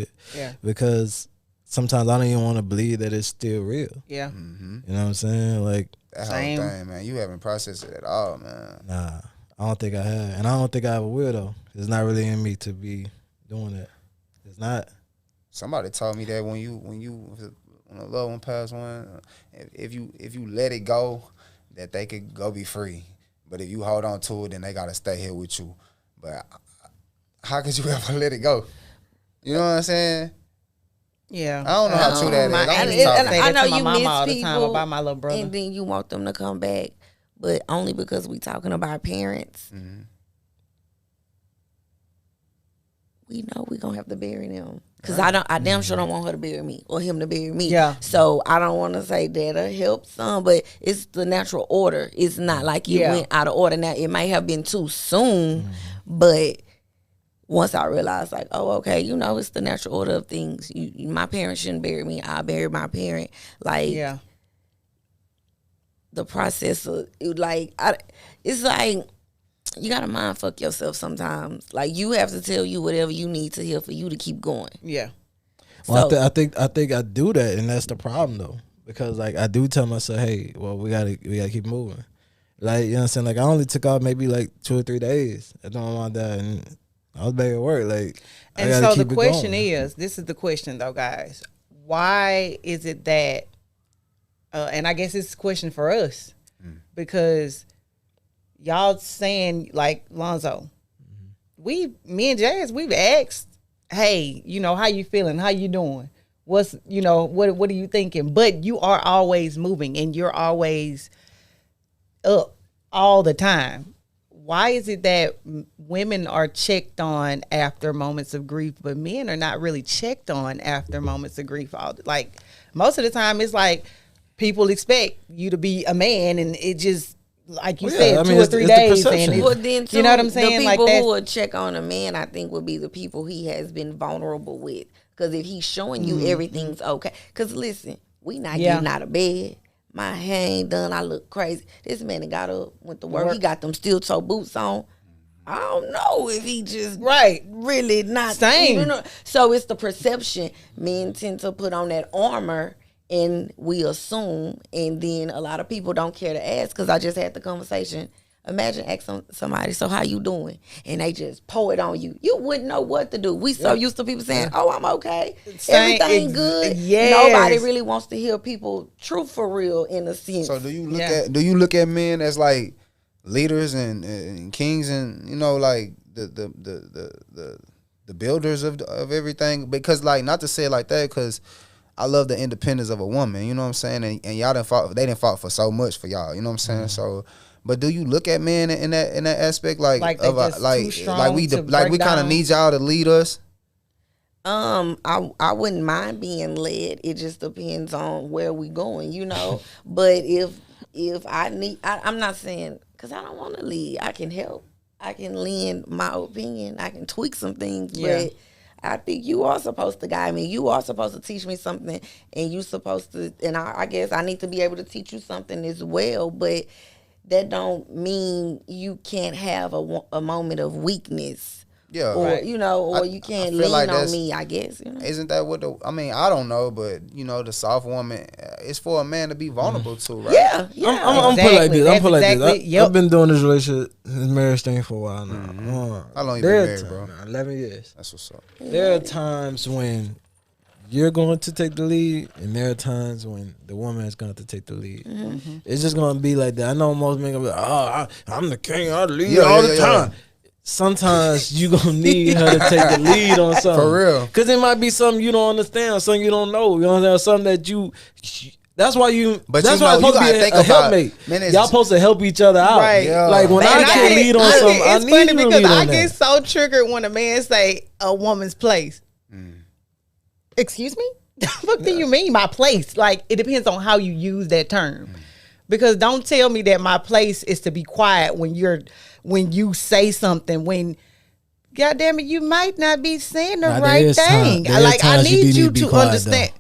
it. Yeah. Because sometimes I don't even want to believe that it's still real. Yeah. Mm-hmm. You know what I'm saying? Like, that whole thing, man. You haven't processed it at all, man. Nah. I don't think I have. And I don't think I ever will, though. It's not really in me to be doing that. It's not. Somebody told me that when a loved one passed one, if you let it go, that they could go be free. But if you hold on to it, then they gotta stay here with you. But how could you ever let it go? You know what I'm saying? Yeah. I don't know how true that is. I know you miss all the people time about my little brother, and then you want them to come back, but only because we talking about parents. Mm-hmm. We know we gonna have to bury them. Cause I damn sure don't want her to bury me or him to bury me. Yeah. So I don't want to say that'll help some, but it's the natural order. It's not like you went out of order. Now it might have been too soon, but once I realized, like, oh, okay, you know, it's the natural order of things. My parents shouldn't bury me. I'll bury my parent. Like, the process of it's like. You gotta mind fuck yourself sometimes. Like you have to tell you whatever you need to hear for you to keep going. Yeah. Well, so, I think I do that, and that's the problem though, because like I do tell myself, hey, well, we gotta keep moving. Like, you know what I'm saying? Like I only took off maybe like 2 or 3 days at my dad, and I was back at work. Like, and so the question is, this is the question though, guys. Why is it that? And I guess it's a question for us because. Y'all saying like Lonzo, me and Jazz, we've asked, hey, you know, how you feeling? How you doing? What's, you know, what are you thinking? But you are always moving and you're always up all the time. Why is it that women are checked on after moments of grief, but men are not really checked on after moments of grief? Like most of the time, it's like people expect you to be a man, and it just. Like you said, 2 or 3 days, and well, then too, you know what I'm saying. The like people who would check on a man, I think, would be the people he has been vulnerable with. Because if he's showing you everything's okay, because listen, we not getting out of bed. My hair ain't done. I look crazy. This man got up, went to work. He got them steel toe boots on. I don't know if he just really not same. You know? So it's the perception. Men tend to put on that armor. And we assume, and then a lot of people don't care to ask, because I just had the conversation. Imagine asking somebody, so how you doing? And they just pour it on you. You wouldn't know what to do. We so used to people saying, oh, I'm okay. Everything good. Yes. Nobody really wants to hear people truth for real in a sense. So do you look at men as like leaders and kings and, you know, like the builders of everything? Because like, not to say it like that, because I love the independence of a woman, you know what I'm saying? And y'all they didn't fought for so much for y'all, you know what I'm saying? Mm-hmm. So, but do you look at men in that aspect like we kind of need y'all to lead us? I wouldn't mind being led. It just depends on where we going, you know. But if I need, I'm not saying because I don't want to lead. I can help. I can lend my opinion. I can tweak some things, but. I think you are supposed to guide me. You are supposed to teach me something, and you supposed to, and I guess I need to be able to teach you something as well. But that don't mean you can't have a moment of weakness. Yeah, or or you can't lean like on me. I guess Isn't that what I mean, I don't know, but the soft woman, it's for a man to be vulnerable to, right? Yeah. I'm put like this. I'm put like this. Yep. I've been doing this relationship, this marriage thing for a while now. How long you been married, bro? 11 years. That's what's up. There are times when you're going to take the lead, and there are times when the woman is going to take the lead. It's just going to be like that. I know most men going to be like, I'm the king, I'm the lead all the time. Sometimes you gonna need her to take the lead on something. For real. Cause it might be something you don't understand, or something you don't know. You know what I'm saying? Something that you. That's why you. But that's you why know, it's supposed to be a helpmate. Y'all supposed to help each other out. Right. Yeah. Like when I can't lead on something, I it's need funny you to because lead on I get that. so triggered when a man say a woman's place. Excuse me? What do you mean my place? Like, it depends on how you use that term. Because don't tell me that my place is to be quiet when you say something, when God damn it, you might not be saying the right thing. I need you to understand.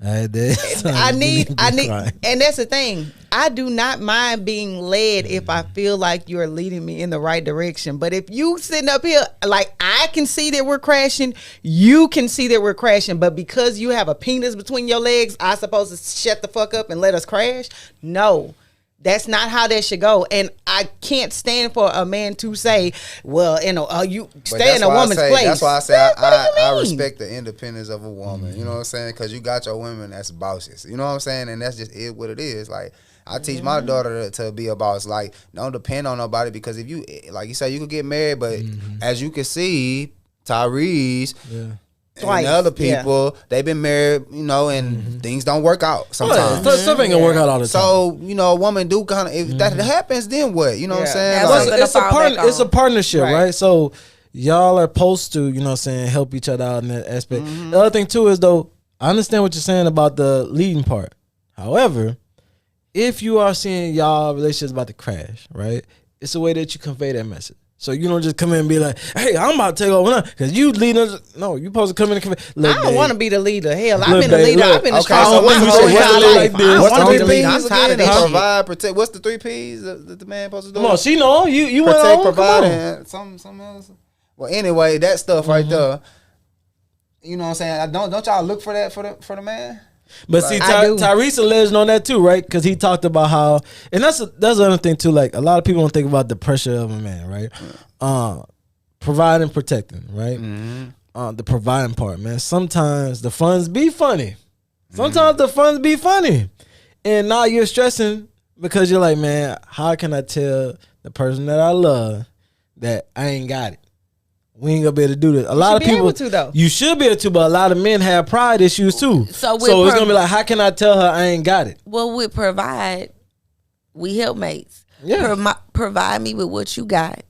I need, and that's the thing. I do not mind being led if I feel like you're leading me in the right direction. But if you sitting up here, like, I can see that we're crashing, you can see that we're crashing, but because you have a penis between your legs, I supposed to shut the fuck up and let us crash? No. That's not how that should go. And I can't stand for a man to say, well, you stay in a woman's place. That's why I say I respect the independence of a woman. You know what I'm saying? Because you got your women that's bosses. You know what I'm saying? And that's just what it is. Like, I teach my daughter to be a boss. Like, don't depend on nobody, because if you, like you say, you could get married, but as you can see, Tyrese... Yeah. Twice. And other people, they've been married, and things don't work out sometimes. Stuff ain't gonna work out all the time. So, a woman do kind of, if that happens, then what? You know what I'm saying? It's a partnership, right? So y'all are supposed to, help each other out in that aspect. The other thing too is, though, I understand what you're saying about the leading part. However, if you are seeing y'all relationships about to crash, right? It's a way that you convey that message. So you don't just come in and be like, hey, I'm about to take over now, because you leading us. No, you supposed to come in and convey. I don't want to be the leader. Hell, I've been the leader. I've been the okay, strong one my whole life. What's the 3 P's? I'm tired of that shit. Provide, protect. What's the 3 P's that the man supposed to do? Come on, she know. You protect, went on. provide, and something else. Well, anyway, that stuff right there. You know what I'm saying? Don't y'all look for that for the man? But see, Tyrese alleged on that too, right? Because he talked about how, and that's another thing too. Like, a lot of people don't think about the pressure of a man, right? Providing, protecting, right? The providing part, man. Sometimes the funds be funny. And now you're stressing because you're like, man, how can I tell the person that I love that I ain't got it? We ain't gonna be able to do this. A lot of people, you should be able to, but a lot of men have pride issues too. So it's gonna be like, how can I tell her I ain't got it? Well, with provide, we helpmates. Yeah. Provide me with what you got.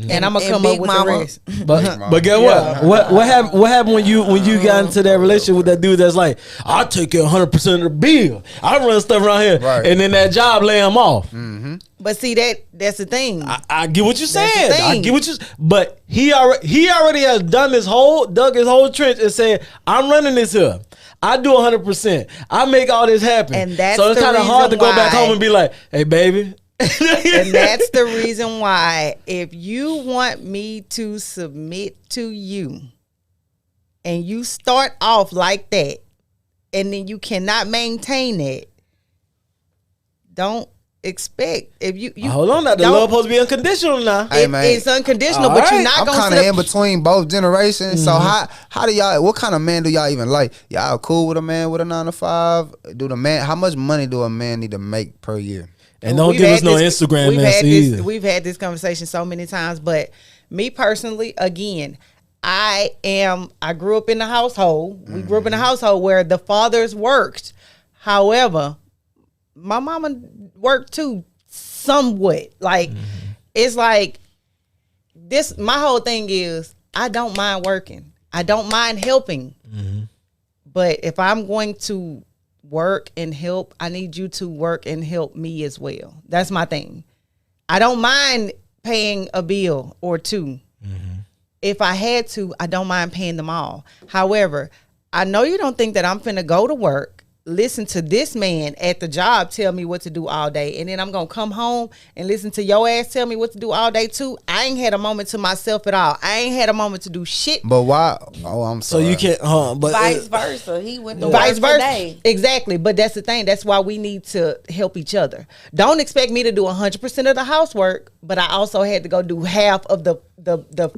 And I'm gonna come up with the rest. But get what? What happened when you got into that relationship with that dude that's like, I'll take care 100% of the bill. I run stuff around here, and then that job lay him off. But see, that's the thing. I get what you're saying. I get what you. But he already has dug his whole trench and said, I'm running this here. I do 100%. I make all this happen. And that's so it's kind of hard to go back home and be like, hey, baby. And that's the reason why, if you want me to submit to you and you start off like that and then you cannot maintain it, don't expect. If you hold on, the love supposed to be unconditional now. It's unconditional, but you're not. I'm kind of in between both generations. So how do y'all? What kind of man do y'all even like? Y'all cool with a man with a 9 to 5? How much money do a man need to make per year? And don't give us no Instagram message either. We've had this conversation so many times, but me personally, again, I grew up in a household. We grew up in a household where the fathers worked. However, my mama worked too, somewhat. Like, it's like this. My whole thing is, I don't mind working. I don't mind helping. But if I'm going to work and help, I need you to work and help me as well. That's my thing. I don't mind paying a bill or two. If I had to, I don't mind paying them all. However, I know you don't think that I'm finna go to work listen to this man at the job tell me what to do all day, and then I'm gonna come home and listen to your ass tell me what to do all day too. I ain't had a moment to myself at all. I ain't had a moment to do shit. But why? Oh, I'm sorry. So you can't, but Vice versa. He went to vice work versa. today. Exactly. But that's the thing. That's why we need to help each other. Don't expect me to do 100% of the housework, but I also had to go do half of the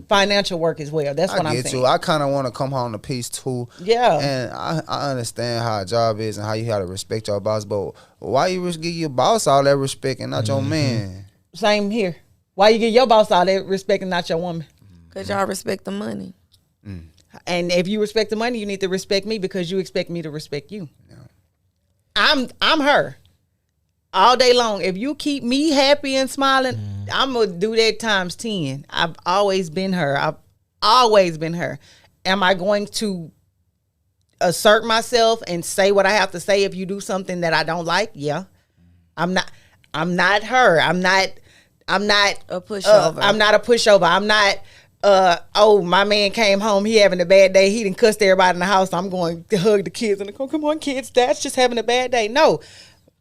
financial work as well. That's what I'm saying. I kind of want to come home to peace too. Yeah. And I understand how a job is and how you have to respect your boss, but why you give your boss all that respect and not your man? Same here. Why you give your boss all that respect and not your woman? Because y'all respect the money. And if you respect the money, you need to respect me because you expect me to respect you. Yeah. I'm her. All day long. If you keep me happy and smiling, I'm going to do that times 10. I've always been her. Am I going to assert myself and say what I have to say if you do something that I don't like? Yeah. I'm not her. I'm not A pushover. I'm not a pushover. I'm not my man came home, he having a bad day, he done cussed everybody in the house, I'm going to hug the kids and go, come on kids, dad's just having a bad day. No,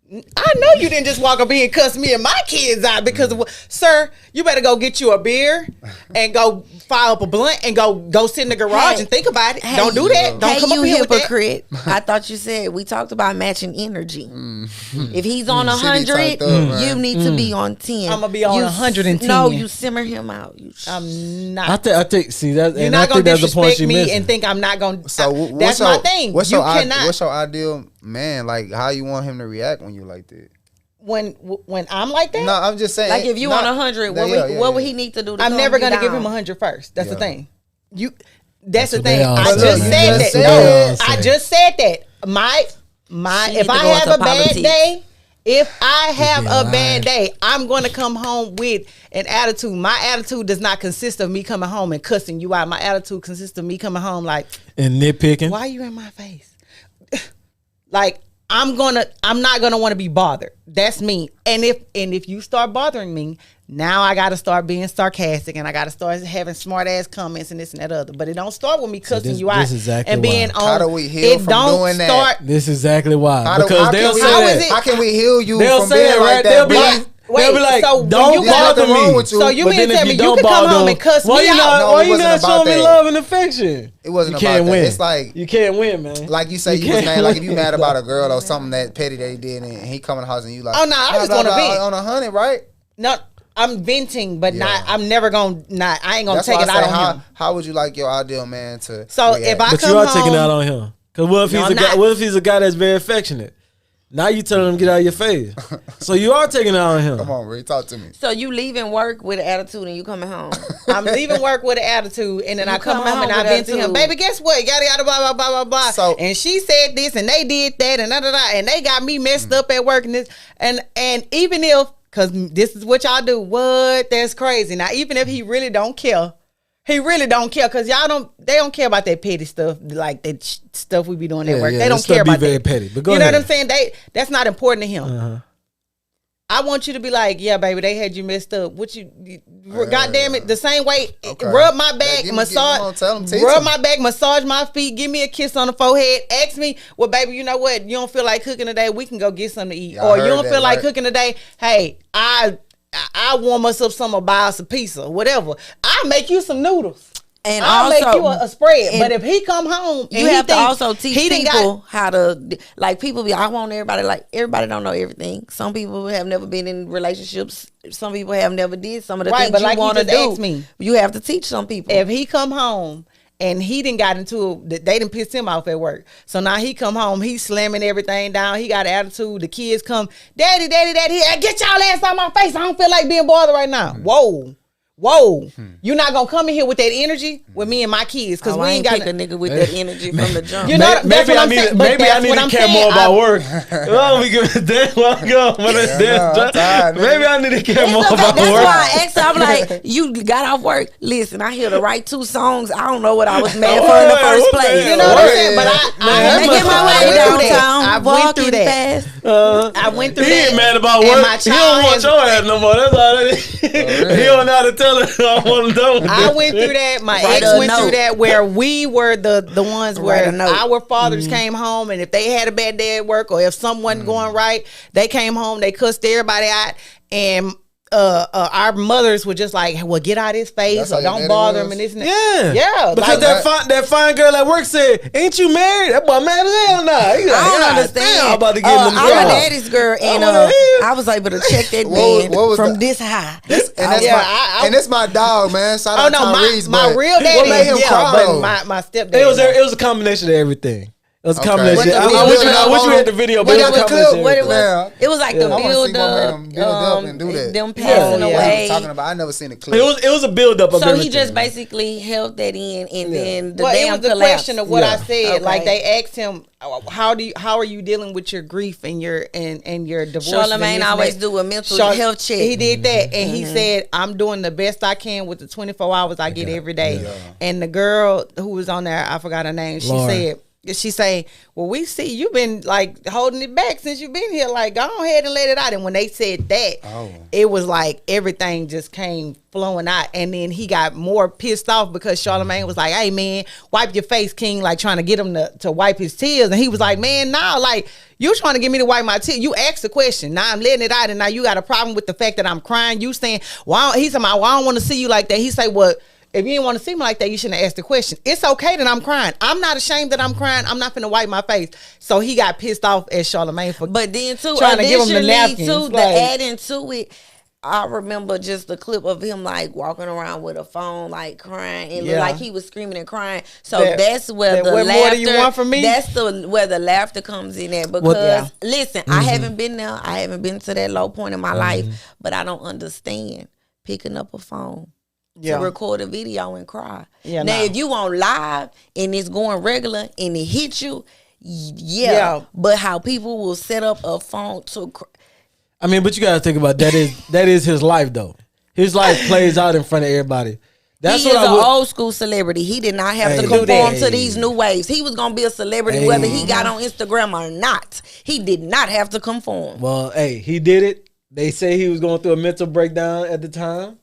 I know you didn't just walk up here and cuss me and my kids out because of what, sir, you better go get you a beer and go fire up a blunt and go sit in the garage and think about it. Don't do that. Don't come up here with that. Hypocrite. I thought you said, we talked about matching energy. If he's on 100, you need to be on 10. I'm going to be on 110. No, you simmer him out. I'm not. I think, see, that, you're not going to disrespect me and think I'm not going to. So that's my thing. What's your ideal man? Like, how you want him to react when you like that? When I'm like that? No, I'm just saying. Like if you on 100, what would he need to do to I'm calm never you going to down? give him 100 first. That's the thing. That's the what thing. they all I say. just You said just that. said No, that. I just said that. My She if need to I go have into a bad politics. day, if I have be a alive. bad day, I'm going to come home with an attitude. My attitude does not consist of me coming home and cussing you out. My attitude consists of me coming home like, and nitpicking. why are you in my face? Like, I'm not gonna want to be bothered. That's me. And if you start bothering me, now I gotta start being sarcastic and I gotta start having smart ass comments and this and that other. But it don't start with me cussing you out this is exactly and being why. on. How do we heal from doing that? This is exactly why. How Because they'll say that. How can we heal you They'll from say being it, like right? that? They'll be But- like, they'll be like, so when don't you bother nothing wrong me. with you. So you But mean then to if tell me you you don't can come bother home them, and cuss why me you out? not, No, why it you wasn't not about showing me that. love and affection? It wasn't You about can't that. win. It's like you can't win, man. Like you say, you was can't mad. Like if you win. mad about a girl or something that petty that he did, and he come in the house and you like, Oh, no, I just blah, wanna blah, vent. on 100, right? No, I'm venting, but not. I'm never gonna. Not. I ain't gonna That's take why it I say, out on him. how would you like your ideal man to? So react? if I But come you are home, taking it out on him. Because what if No, he's I'm a guy? not. What if he's a guy that's very affectionate? Now you telling him to get out of your face. So you are taking it out on him. Come on, Ray, talk to me. So you leaving work with an attitude and you coming home. I'm leaving work with an attitude, and then You I come coming home and home I with vent to him. attitude. Baby, guess what? Yada yada blah blah blah blah blah. So- and she said this, and they did that, and da da da, and they got me messed up at work, and this, and even if, cause this is what y'all do. What? That's crazy. Now even if he really don't care. He really don't care because they don't care about that petty stuff, like that stuff we be doing at work. Yeah, they that don't stuff care be about very that. petty, but go you know ahead. what I'm saying? That's not important to him. I want you to be like, yeah, baby, they had you messed up. What you God damn it, the same way, rub my back, rub my back, massage my feet, give me a kiss on the forehead, ask me, well, baby, you know what? You don't feel like cooking today, we can go get something to eat. Y'all Or you heard don't that, feel like right? cooking today, hey, I warm us up some or buy us a pizza, whatever. I'll make you some noodles. And I'll also, make you a spread. and But if he come home, and you he have to think also teach he done people how to, like, people be, I want everybody, like, everybody don't know everything. Some people have never been in relationships. Some people have never did some of the Right, things but you like you want to just do. asked me. You have to teach some people. If he come home and he done got into it, they done pissed him off at work. So now he come home, he's slamming everything down. He got an attitude. The kids come, daddy, get y'all ass out my face. I don't feel like being bothered right now. Whoa. You're not gonna come in here with that energy with me and my kids because we I ain't got pick a nigga with that energy from the jump. You know, that's maybe what I I'm need. saying. But Maybe I that's need what to I'm care saying. more about work. Well, we give that one go. I'm tired, nigga. Maybe I need to care It's more okay. about That's work. why I asked her. I'm like, you got off work. Listen, I hear to write 2 songs. I don't know what I was mad for in the first what place. the You know what I'm saying? But I Making my way downtown, I went walking through that. fast. I went through He that. ain't mad about And work. my He don't child want has- your ass no more. That's all that is. He don't know how to tell tell her I want to know. I went through that. My Write ex a went note. through that where we were the ones Write where a note. our fathers came home, and if they had a bad day at work or if something wasn't going right, they came home, they cussed everybody out, and our mothers were just like, well, get out his face That's or how your don't daddy bother him was? and this and that. Yeah, because like, that fine girl at work said, "Ain't you married?" That boy mad as hell now. He like, I don't "God understand. damn, I'm about to get in the I'm a job." daddy's girl, and I was able to check that man what was from the- this high. And that's my dog, man. Shout out no, Tyrese. my but real daddy, what made him cry, but though? my stepdad. It was a combination of everything. It was a Okay. combination. What I the wish build-up we on had the video, but What it was a that combination. What it of was? Yeah. It was like I the wanna see build my up, man build up and do that. them passing yeah. away. Talking about, I never seen a clip. It was a build up of So everything. he just basically held that in, and then the Well, it damn was the collapse. question of what I said. Okay. Like they asked him, how are you dealing with your grief and your divorce? Charlamagne always do a mental health check. He did that, and he said, "I'm doing the best I can with the 24 hours I get every day." Yeah. And the girl who was on there, I forgot her name. She said, well, we see you've been like holding it back since you've been here. Like, go ahead and let it out. And when they said that, it was like everything just came flowing out. And then he got more pissed off because Charlamagne was like, hey, man, wipe your face, King, like trying to get him to wipe his tears. And he was like, man, nah, like, you trying to get me to wipe my tears. You asked the question. Now I'm letting it out. And now you got a problem with the fact that I'm crying. You saying, well, he's saying, well, I don't want to see you like that. He say, well, if you didn't want to see me like that, you shouldn't have asked the question. It's okay that I'm crying. I'm not ashamed that I'm crying. I'm not finna wipe my face. So he got pissed off at Charlamagne for But then too, trying to give him the napkins. too, the adding to it. I remember just the clip of him like walking around with a phone, like crying, and looked like he was screaming and crying. So that's where the what laughter. more do you want from me? That's where the laughter comes in at. Because listen, I haven't been there. I haven't been to that low point in my life, but I don't understand picking up a phone to record a video and cry. Now, if you on live and it's going regular and it hits you, but how people will set up a phone to cry. I mean, but you gotta think about that is his life though. His life plays out in front of everybody. That's he what is I would, an old school celebrity. He did not have to conform to these new waves. He was gonna be a celebrity whether he got on Instagram or not. He did not have to conform. Well, hey, he did it. They say he was going through a mental breakdown at the time.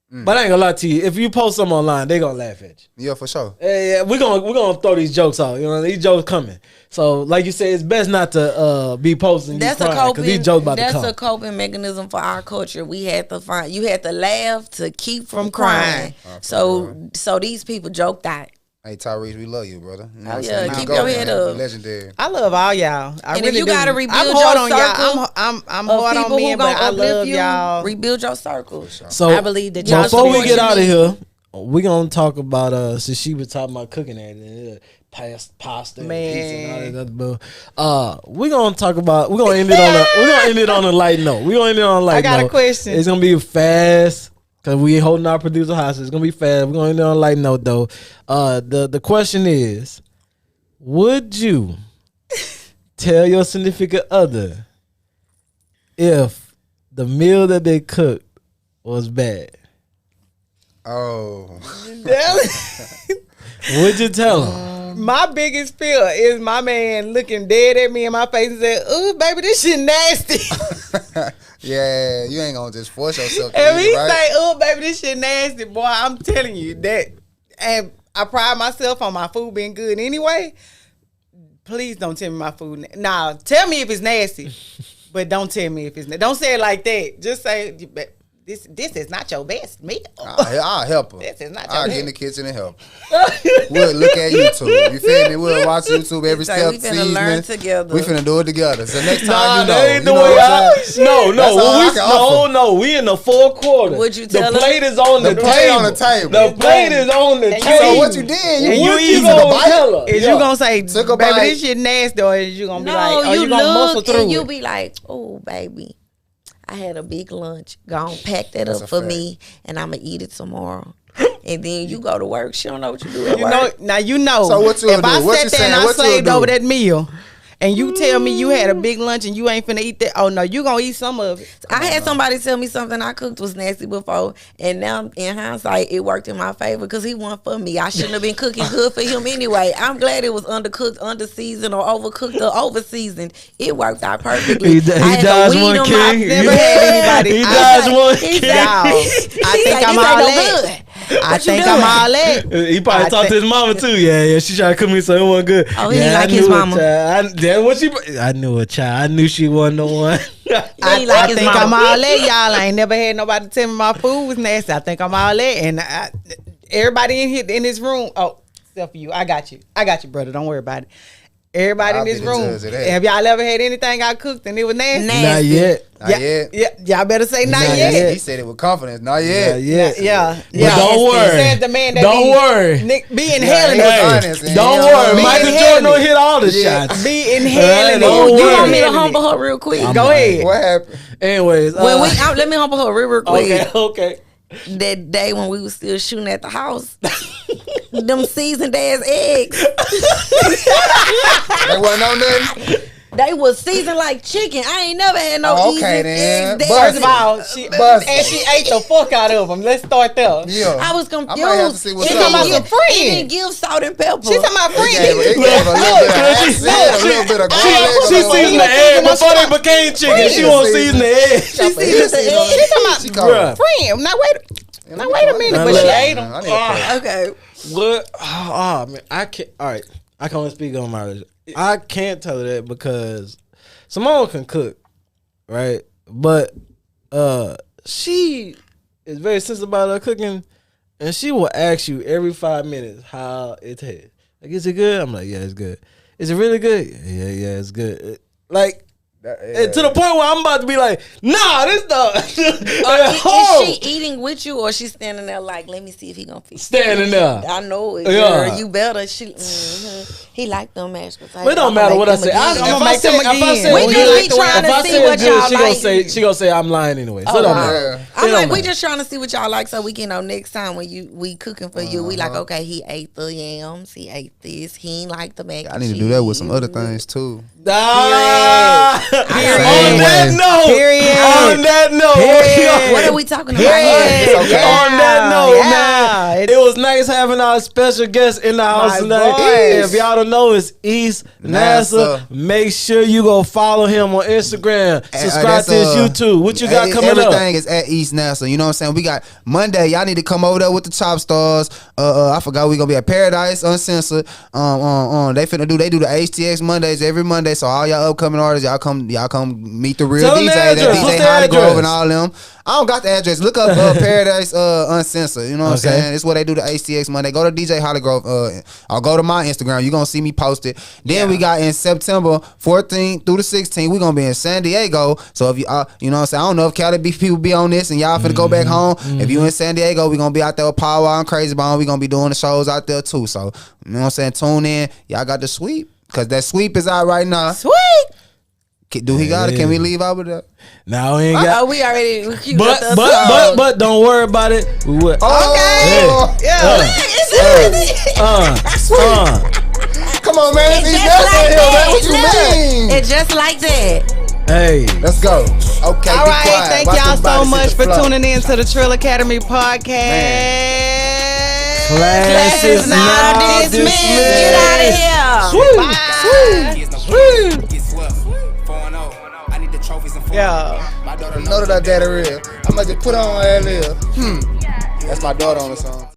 But I ain't gonna lie to you. If you post something online, they gonna laugh at you. Yeah, for sure. Yeah, we're gonna throw these jokes out. You know, these jokes coming. So, like you said, it's best not to be posting. That's you crying, these jokes about to come. That's a coping mechanism for our culture. We had to find. You had to laugh to keep from crying. So these people joked out. Hey Tyrese, we love you, brother. You know Oh what I'm yeah, saying? keep Go, your man. head You up. legendary. I love all y'all. I And really if you do. gotta rebuild I'm your hard on circle y'all. I'm of hard on people men, who but gonna I uplift love you. y'all. Rebuild your circle. So I believe that y'all before we support get out of me. here, we're gonna talk about since she was talking about cooking and pasta and pizza and all that other bull. We're gonna end it on a light note. We're gonna end it on a light note. I got a question. It's gonna be fast. Cause we holding our producer hostage. It's gonna be fast. We're gonna end it on a light note though. The question is, would you tell your significant other if the meal that they cooked was bad? Oh. Would you tell him? My biggest fear is my man looking dead at me in my face and saying, "Ooh, baby, this shit nasty." Yeah, you ain't gonna just force yourself to If eat he it, right? say, "Oh, baby, this shit nasty," boy, I'm telling you that. And I pride myself on my food being good anyway. Please don't tell me my food. Nah, tell me if it's nasty, but don't tell me if it's. Don't say it like that. Just say, "This is not your best meal." I'll help her. This is not your I'll best. get in the kitchen and help. We'll look at YouTube. You feel me? We'll watch YouTube every It's like step. we finna learn together. We finna do it together. So next time Nah, you know. that ain't the you know way what I'm I. saying? No. That's all I can offer. No. We in the fourth quarter. Would you tell the plate is on the The table. plate on the table. The plate is on the And table. So what you did? And You you took gonna a bite? tell her. Is Yeah. you gonna say, Took a "Baby, bite. this shit nasty," or is you gonna be No, like, "Oh, you you gonna muscle look through and you it"? be like, "Oh, baby, I had a big lunch. Go on, pack that That's up a for fact. me, and I'm gonna eat it tomorrow." And then you go to work. She don't know what you do at You work. know, now you know. So what you if I do? What sat you there saying? and I What you slaved do? over that meal, and you tell me you had a big lunch and you ain't finna eat that. Oh no, you gonna eat some of it. I had somebody tell me something I cooked was nasty before, and now in hindsight, it worked in my favor because he wasn't for me. I shouldn't have been cooking good for him anyway. I'm glad it was undercooked, underseasoned, or overcooked or overseasoned. It worked out perfectly. He dodged one, King. I've never had anybody. He dodged one. I think I'm all that. I think I'm all that. He probably talked to his mama too. Yeah, she tried to cook me so it wasn't good. Oh, he like his mama. I knew a child. I knew she wasn't the one. I think I'm all that. Y'all I ain't never had nobody tell me my food was nasty. I think I'm all that. And everybody in here in this room. Oh, except for you. I got you, brother. Don't worry about it. Everybody in this room. Have y'all ever had anything I cooked and it was nasty? Not yet. Not yet. Yeah, y'all better say not yet. He said it with confidence. Not yet. Yeah. But don't worry. Says the man that don't worry. Be inhaling. Don't worry. Michael Jordan don't hit all the shots. Be inhaling. You want me to humble her real quick? Go ahead. What happened? Anyways. Let me humble her real quick. Okay. That day when we was still shooting at the house, them seasoned ass eggs. They wasn't on nothing? They was seasoned like chicken. I ain't never had no okay, then. eggs. First of all, she ate the fuck out of them. Let's start there. Yeah. I was confused. I might have to see what's up with them. It didn't give salt and pepper. She talking about friends. It gave a little bit of She seasoned the egg before they became chicken. She won't season the egg. She seasoned the egg. She talking about friend. Now wait a minute, but she ate them. Okay. What? Oh man, I can't. All right, I can only speak on my. I can't tell her that because Simone can cook, right? But she is very sensitive about her cooking, and she will ask you every 5 minutes how it tastes. Like, is it good? I'm like, yeah, it's good. Is it really good? Yeah, it's good. Like. And to the point where I'm about to be like, nah, this dog. Is she eating with you or she standing there like, let me see if he gonna feed? Standing there. I know it. Yeah. Girl, you better. He like them mashed potatoes. But it don't matter what I say. I'm gonna make them again. We just be trying to see what y'all like. She gonna say I'm lying anyway. So it don't matter. I'm like, we just trying to see what y'all like so we can know next time when we cooking for you. We like, okay, he ate the yams. He ate this. He ain't like the mac and I need to do that with some other things too. On that note, what are we talking about? On that note, man, it was nice having our special guest in the house tonight. If y'all don't know, it's East NASA. Make sure you go follow him on Instagram. Subscribe to his YouTube. What you got coming up? Everything is at East NASA. You know what I'm saying? We got Monday. Y'all need to come over there with the Top Stars. I forgot we gonna be at Paradise Uncensored. They do the HTX Mondays every Monday. So all y'all upcoming artists, y'all come meet the real DJs. That DJ Holly Grove and all them. I don't got the address. Look up Paradise Uncensored. You know what I'm saying? It's where they do the HTX Monday. Go to DJ Holly Grove. I'll go to my Instagram. You're gonna see me post it. Then we got in September 14th through the 16th. We're gonna be in San Diego. So if you you know what I'm saying, I don't know if Cali people be on this and y'all finna go back home. If you in San Diego, we gonna be out there with Power and Crazy Bone. We gonna be doing the shows out there too. So you know what I'm saying? Tune in. Y'all got the sweep. Cause that sweep is out right now. Sweet. Do he got it? Can we leave out with that? No, we ain't got. We already. But don't worry about it. We will. Okay. Come on, man. It's what you mean? It's just like that. Hey, let's go. Okay. All right. Thank y'all so much for tuning in to the Trill Academy podcast. Class is now dismissed. Get out of here. Sweet. Yeah. Know that daddy real. I'm gonna just put on ad lib. That's my daughter on the song.